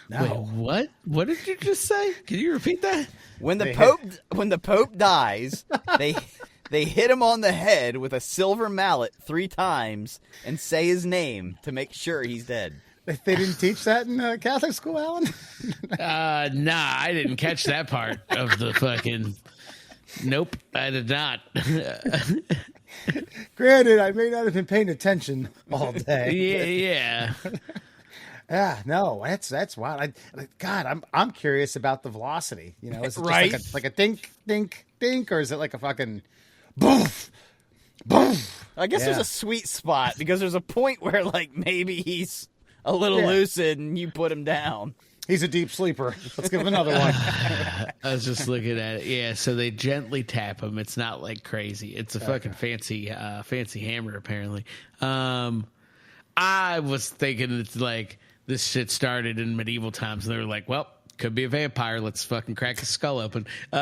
No. Wait, what? What did you just say? Can you repeat that? When the Pope dies, they hit him on the head with a silver mallet 3 times and say his name to make sure he's dead. They didn't teach that in Catholic school, Alan? Nah, I didn't catch that part of the fucking. Nope, I did not. Granted, I may not have been paying attention all day. Yeah. Yeah, no, that's wild. I'm curious about the velocity. You know, is it Right? just like a dink, dink, dink, or is it like a fucking boof, boof? I guess there's a sweet spot because there's a point where like maybe he's a little lucid and you put him down. He's a deep sleeper. Let's give him another one. I was just looking at it. Yeah, so they gently tap him. It's not like crazy. It's a fucking fancy hammer, apparently. I was thinking it's like this shit started in medieval times, and they were like, well, could be a vampire. Let's fucking crack his skull open. You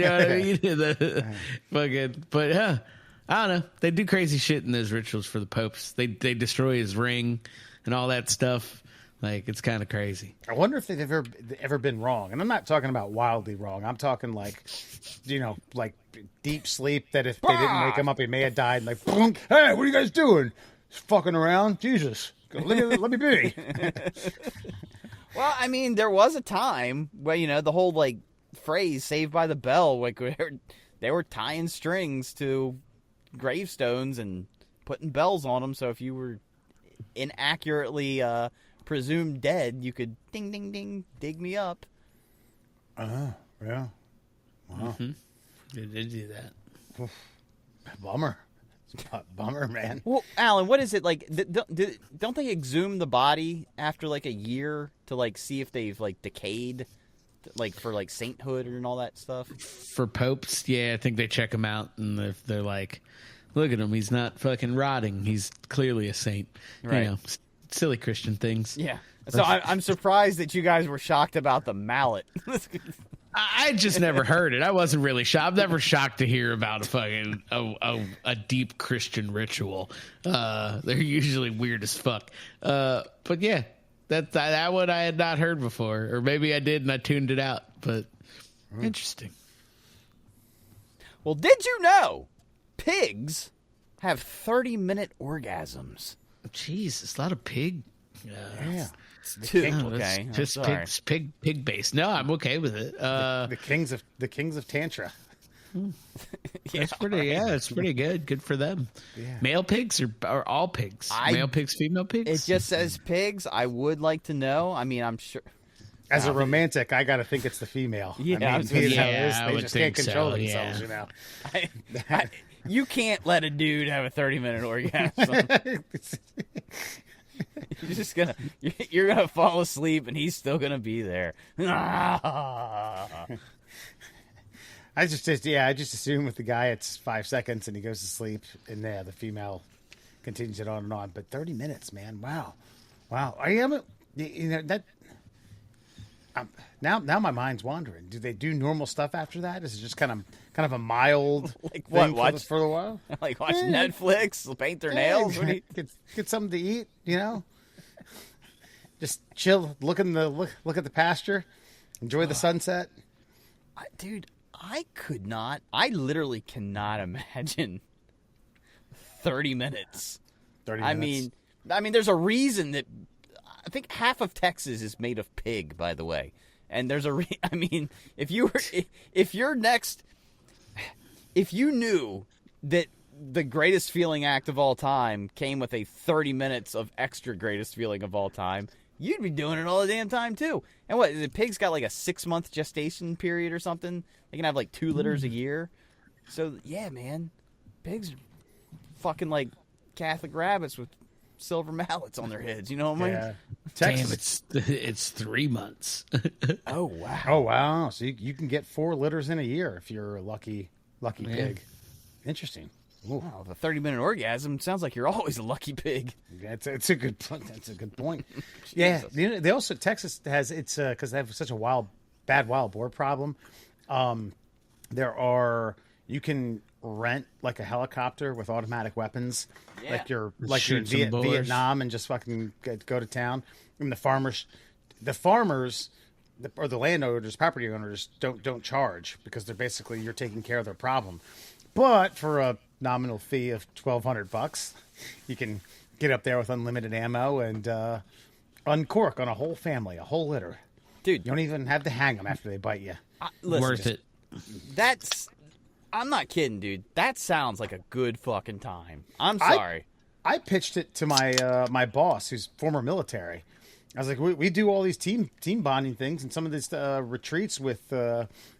know what I mean? But I don't know. They do crazy shit in those rituals for the popes. They destroy his ring and all that stuff. Like, it's kind of crazy. I wonder if they've ever been wrong. And I'm not talking about wildly wrong. I'm talking like, you know, like deep sleep that if they didn't wake him up, he may have died. Like, boom, hey, what are you guys doing? Just fucking around? Jesus. Let me be. Well, I mean, there was a time where, you know, the whole like phrase "Saved by the Bell," like they were tying strings to gravestones and putting bells on them. So if you were inaccurately presumed dead, you could ding, ding, ding, dig me up. Yeah. Wow. Mm-hmm. They did do that. Bummer. Bummer, man. Well, Alan, what is it like? Don't they exhume the body after like a year to like see if they've like decayed, like for like sainthood and all that stuff? For popes, yeah, I think they check him out, and if they're like, look at him, he's not fucking rotting. He's clearly a saint. Right. You know, silly Christian things. Yeah. So I'm surprised that you guys were shocked about the mallet. I just never heard it. I wasn't really shocked. I'm never shocked to hear about a fucking a deep Christian ritual. They're usually weird as fuck. But yeah, that one I had not heard before, or maybe I did and I tuned it out. But interesting. Well, did you know pigs have 30-minute orgasms? Jesus, a lot of pig. Yeah. Okay. I'm Just sorry. pig based. No, I'm okay with it. The kings of Tantra. It's pretty good. Good for them. Yeah. Male pigs or all pigs? Male pigs, female pigs? It just says pigs. I would like to know. I mean, I'm sure. As a romantic, I got to think it's the female. Yeah, I I mean, was gonna being say- how it is, I they would just can't think control so, themselves, yeah. you know. You can't let a dude have a 30-minute orgasm. You're gonna fall asleep and he's still gonna be there. I just assume with the guy it's 5 seconds and he goes to sleep, and the female continues it on and on. But 30 minutes, man, wow. I haven't, you know that. Now my mind's wandering. Do they do normal stuff after that? Is it just kind of a mild Like what? thing Watch for a while? Like watch Netflix, paint their nails. What do you- Get something to eat, you know. Just chill, look at the pasture, enjoy the sunset. Dude, I literally cannot imagine 30 minutes. 30 I minutes. mean, there's a reason that I think half of Texas is made of pig, by the way. And there's I mean, if you knew that the greatest feeling act of all time came with a 30 minutes of extra greatest feeling of all time, you'd be doing it all the damn time too. And what, the pig's got like a 6-month gestation period or something? They can have like 2 litters a year. So yeah, man, pigs are fucking like Catholic rabbits with silver mallets on their heads. You know what I mean? Yeah. Damn, Texas. it's 3 months. Oh wow. Oh wow! So you can get 4 litters in a year if you're a lucky pig. Interesting. Ooh. Wow, the 30-minute orgasm sounds like you're always a lucky pig. It's a good point. That's a good point. Yeah, you know, they also Texas has because they have such a bad wild boar problem. You can rent like a helicopter with automatic weapons, Yeah. like you're in Shoot some boars. Vietnam and just fucking go to town. And the farmers the farmers or the landowners, property owners don't charge because they're basically you're taking care of their problem. But for a nominal fee of $1,200, you can get up there with unlimited ammo and uncork on a whole family, a whole litter. Dude, you don't even have to hang them after they bite you. Listen, Worth it. I'm not kidding, dude. That sounds like a good fucking time. I'm sorry. I pitched it to my my boss, who's former military. I was like, we do all these team bonding things and some of these retreats with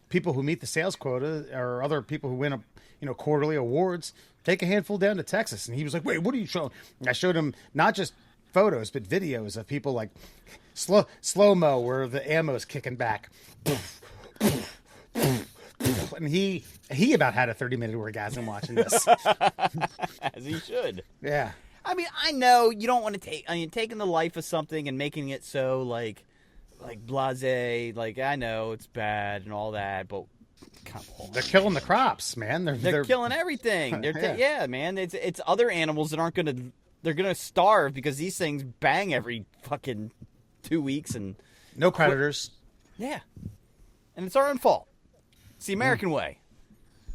people who meet the sales quota or other people who win quarterly awards. Take a handful down to Texas. And he was like, wait, what are you showing? And I showed him not just photos, but videos of people like slow-mo where the ammo is kicking back. And he about had a 30-minute orgasm watching this. As he should. Yeah. I mean, I know you don't want to taking the life of something and making it so like blasé. Like, I know it's bad and all that, but come on. They're killing the crops, man. They're killing everything. Yeah, man. It's other animals that aren't they're gonna starve because these things bang every fucking 2 weeks and no predators. Yeah, and it's our own fault. It's the American way.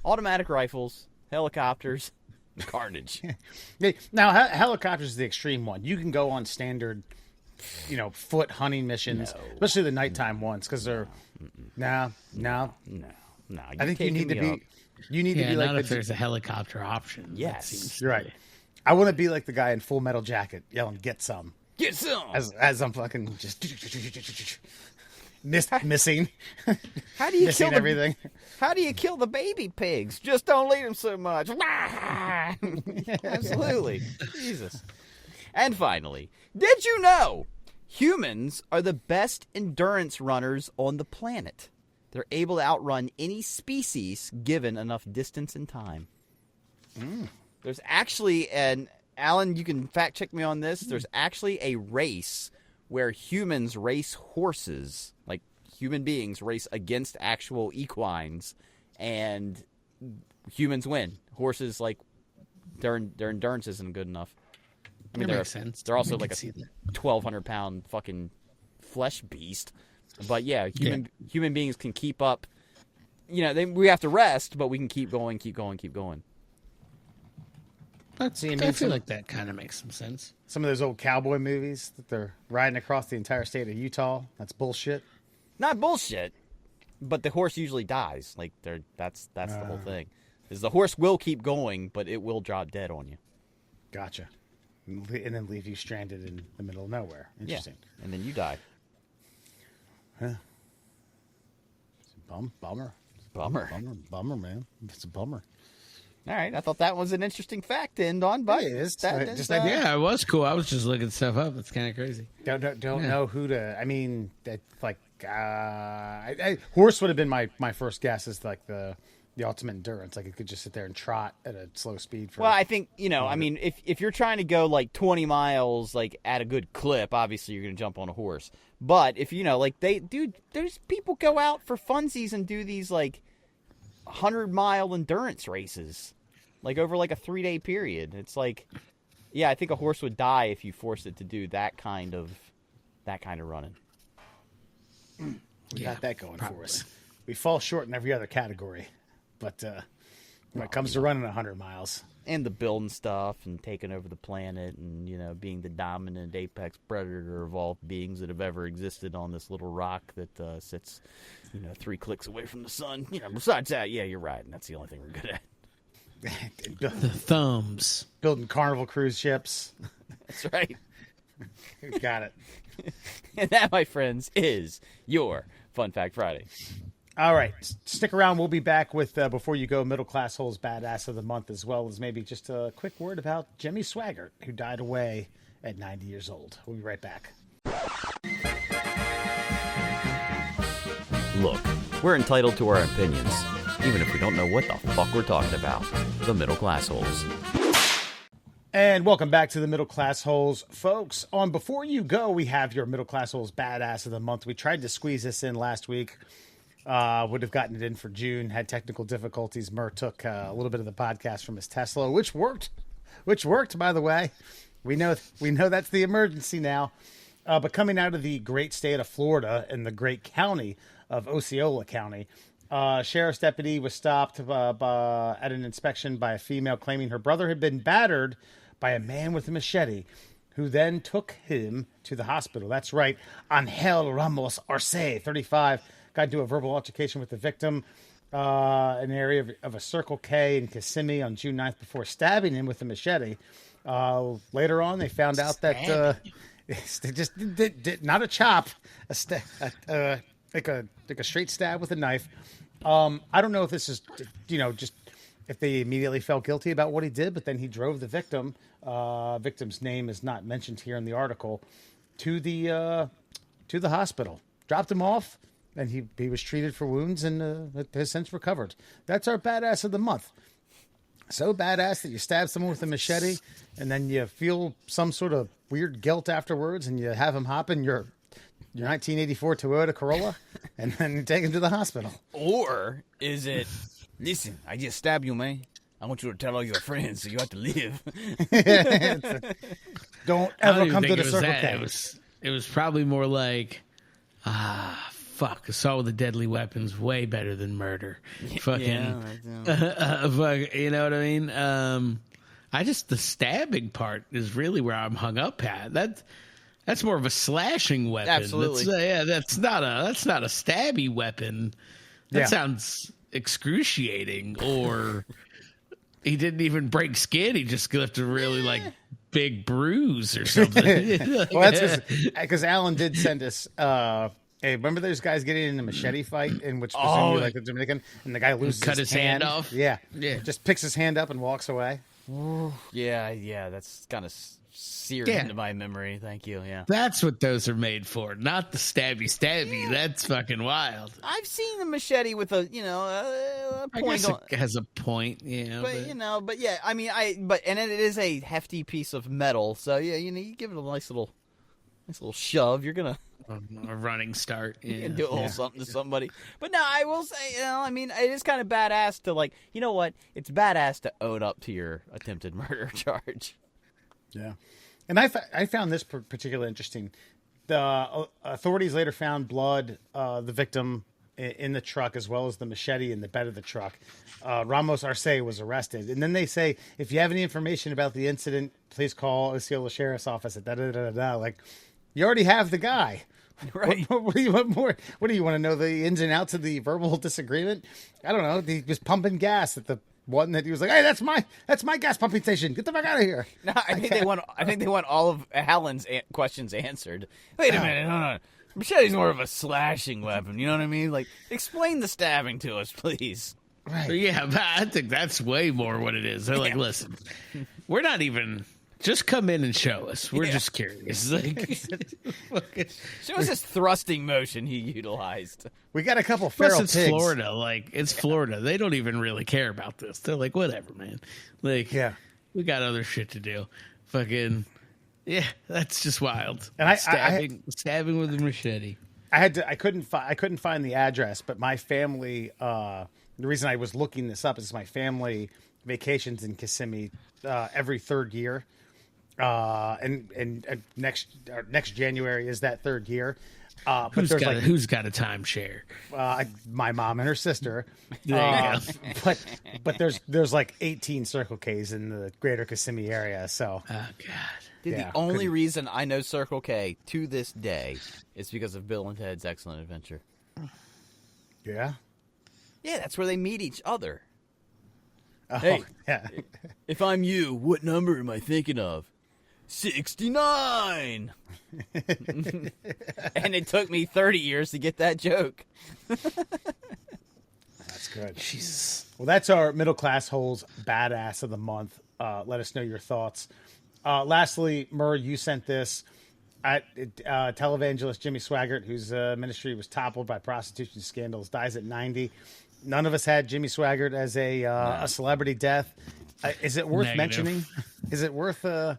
Automatic rifles, helicopters, carnage. Now, helicopters is the extreme one. You can go on standard, foot hunting missions, especially the nighttime ones, because they're no. I think you need to be. You need to be like not if there's a helicopter option. Yes, you're right. I want to be like the guy in Full Metal Jacket yelling, "Get some, get some!" As I'm fucking just missing. How do you missing kill everything? How do you kill the baby pigs? Just don't leave them so much. Absolutely, Jesus. And finally, did you know humans are the best endurance runners on the planet? They're able to outrun any species given enough distance and time. There's actually Alan, you can fact check me on this. There's actually a race where humans race horses, like human beings race against actual equines, and humans win. Horses, like, their endurance isn't good enough. I mean, makes sense. They're also like a 1,200-pound fucking flesh beast. But yeah, human beings can keep up. We have to rest, but we can keep going. I feel like that kind of makes some sense. Some of those old cowboy movies that they're riding across the entire state of Utah. That's bullshit. Not bullshit, but the horse usually dies. Like, that's the whole thing. Is the horse will keep going, but it will drop dead on you. Gotcha. And then leave you stranded in the middle of nowhere. Interesting. Yeah. And then you die. Huh. It's a bummer, man. It's a bummer. All right, I thought that was an interesting fact to end on, but it is. Yeah, it was cool. I was just looking stuff up. It's kind of crazy. Don't know who to. I mean, horse would have been my first guess as like the ultimate endurance. Like, it could just sit there and trot at a slow speed. Well, I think I mean, if you're trying to go like 20 miles like at a good clip, obviously you're gonna jump on a horse. But if there's people go out for funsies and do these like 100-mile endurance races, like over like a 3-day period. It's like, yeah, I think a horse would die if you forced it to do that kind of running. We got that going for us. We fall short in every other category, but when it comes to running 100 miles and the building stuff and taking over the planet and being the dominant apex predator of all beings that have ever existed on this little rock that sits 3 clicks away from the sun. Besides that, yeah, you're right, and that's the only thing we're good at. The thumbs. Building Carnival cruise ships. That's right. Got it. And that, my friends, is your Fun Fact Friday. All right. Stick around. We'll be back with, before you go, Middle Classholes Badass of the Month, as well as maybe just a quick word about Jimmy Swaggart, who died away at 90 years old. We'll be right back. Look, we're entitled to our opinions, even if we don't know what the fuck we're talking about. The Middle Classholes. And welcome back to the Middle Classholes, folks. On Before You Go, we have your Middle Classholes Badass of the Month. We tried to squeeze this in last week. Would have gotten it in for June, had technical difficulties. Murr took a little bit of the podcast from his Tesla, which worked, by the way. We know that's the emergency now. But coming out of the great state of Florida and the great county of Osceola County, sheriff's deputy was stopped at an inspection by a female claiming her brother had been battered by a man with a machete, who then took him to the hospital. That's right. Angel Ramos Arce, 35, got into a verbal altercation with the victim in an area of a Circle K in Kissimmee on June 9th before stabbing him with a machete. Later on, they found out that they just did not a chop, like a straight stab with a knife. I don't know if this is, just if they immediately felt guilty about what he did, but then he drove the victim. Victim's name is not mentioned here in the article, to the hospital, dropped him off, and he was treated for wounds and has since recovered. That's our badass of the month. So badass that you stab someone with a machete, and then you feel some sort of weird guilt afterwards, and you have him hop in your 1984 Toyota Corolla, and then you take him to the hospital. Or is it, listen, I just stabbed you, man. I want you to tell all your friends so you have to live. Don't I don't ever even come to think the it was Circle that. K. It was probably more like, fuck, assault with a deadly weapon's way better than murder. Fucking, fuck, you know what I mean? The stabbing part is really where I'm hung up at. That's more of a slashing weapon. Absolutely. That's not a stabby weapon. That Yeah. sounds excruciating. Or he didn't even break skin. He just left a really big bruise or something. Well, that's because Alan did send us. Hey, remember those guys getting in a machete fight in which presumably like the Dominican, and the guy loses cut his hand off? Yeah, Yeah. just picks his hand up and walks away. Yeah, that's kind of seared Yeah. into my memory. Thank you, yeah. That's what those are made for, not the stabby. That's fucking wild. I've seen a machete with a I point guess on, it has a point, yeah. but yeah, I mean, and it is a hefty piece of metal, so yeah, you give it a nice little shove, you're gonna a running start. you Yeah. can do a little something to somebody. But no, I will say, I mean, it is kind of badass to it's badass to own up to your attempted murder charge. Yeah, and I found this particularly interesting. The authorities later found blood, the victim in the truck, as well as the machete in the bed of the truck. Ramos Arce was arrested, and then they say, if you have any information about the incident, please call Osceola Sheriff's Office at da-da-da-da-da. Like, you already have the guy. Right. What do you want more? What do you want to know? The ins and outs of the verbal disagreement? I don't know. He was pumping gas at the one that he was like, "Hey, that's my gas pumping station. Get the fuck out of here." No, I think they want all of Alan's questions answered. Wait a minute, hold on. Machete's more of a slashing weapon. You know what I mean? Like, explain the stabbing to us, please. Right. Yeah, but I think that's way more what it is. They're like, listen, we're not even. Just come in and show us. We're just curious. Show us this thrusting motion he utilized. We got a couple Plus, feral it's pigs. Florida. It's Florida. They don't even really care about this. They're like, whatever, man. Yeah. We got other shit to do. Fucking, yeah, that's just wild. And stabbing with a machete. I couldn't find the address, but my family. The reason I was looking this up is my family vacations in Kissimmee every third year. And next January is that third year. But Who's got a timeshare? My mom and her sister. There you go. But there's like 18 Circle K's in the greater Kissimmee area. So Oh God. Dude, the only reason I know Circle K to this day is because of Bill and Ted's Excellent Adventure. yeah. Yeah, that's where they meet each other. Oh, Hey. yeah. If I'm you, what number am I thinking of? 69! And it took me 30 years to get that joke. That's good. Jesus. Well, that's our Middle Classholes badass of the month. Let us know your thoughts. Lastly, Murr, you sent this. Televangelist Jimmy Swaggart, whose ministry was toppled by prostitution scandals, dies at 90. None of us had Jimmy Swaggart as a celebrity death. Is it worth Negative. mentioning? Is it worth No.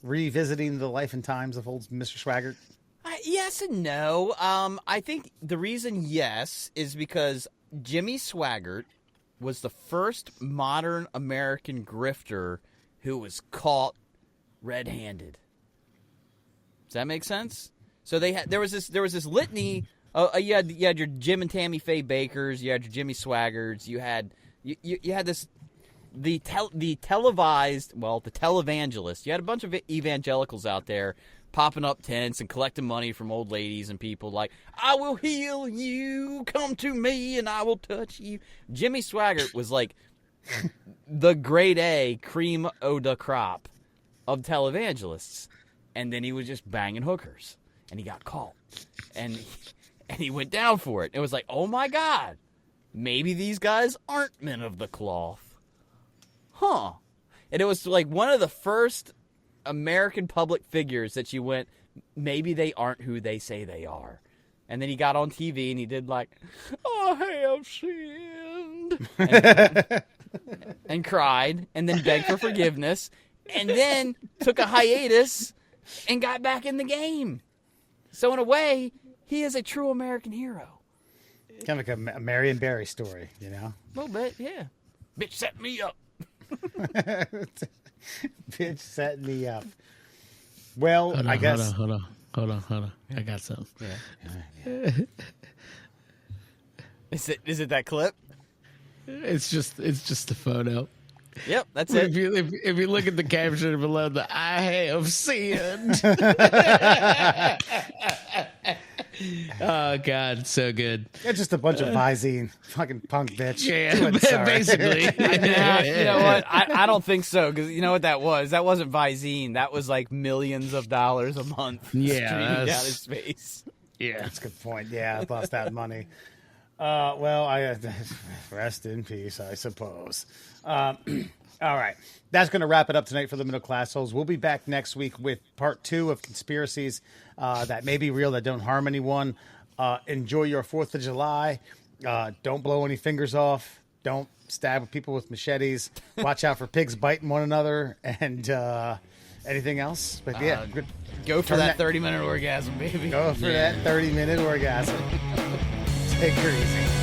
revisiting the life and times of old Mr. Swaggart? Yes and no. I think the reason yes is because Jimmy Swaggart was the first modern American grifter who was caught red-handed. Does that make sense? So there was this litany. You had your Jim and Tammy Faye Bakers. You had your Jimmy Swaggarts. You had this the televangelists. You had a bunch of evangelicals out there popping up tents and collecting money from old ladies and people like, I will heal you, come to me and I will touch you. Jimmy Swaggart was like the grade A cream of the crop of televangelists. And then he was just banging hookers. And he got caught. And he went down for it. It was like, oh my God, maybe these guys aren't men of the cloth. Huh. And it was like one of the first American public figures that you went, maybe they aren't who they say they are. And then he got on TV and he did like, I have sinned. And cried and then begged for forgiveness and then took a hiatus and got back in the game. So in a way, he is a true American hero. Kind of like a Marion Barry story, you know? A little bit, yeah. Bitch set me up. Bitch set me up. Well, I guess. Hold on. I got something. Yeah. Is it that clip? It's just a photo. Yep, that's it. If you look at the caption below, the I have sinned. Oh God, so good. It's just a bunch of Visine, fucking punk bitch. Yeah, basically. You know what? I don't think so, because you know what that was? That wasn't Visine. That was like millions of dollars a month streaming down his face. Yeah, that's a good point. Yeah, I lost that money. Well, I rest in peace, I suppose. All right. That's going to wrap it up tonight for the Middle Classholes. We'll be back next week with part 2 of conspiracies that may be real, that don't harm anyone. Enjoy your 4th of July. Don't blow any fingers off. Don't stab people with machetes. Watch out for pigs biting one another. And anything else? But yeah, go for that 30-minute orgasm, baby. Go for that 30-minute orgasm. Take her easy.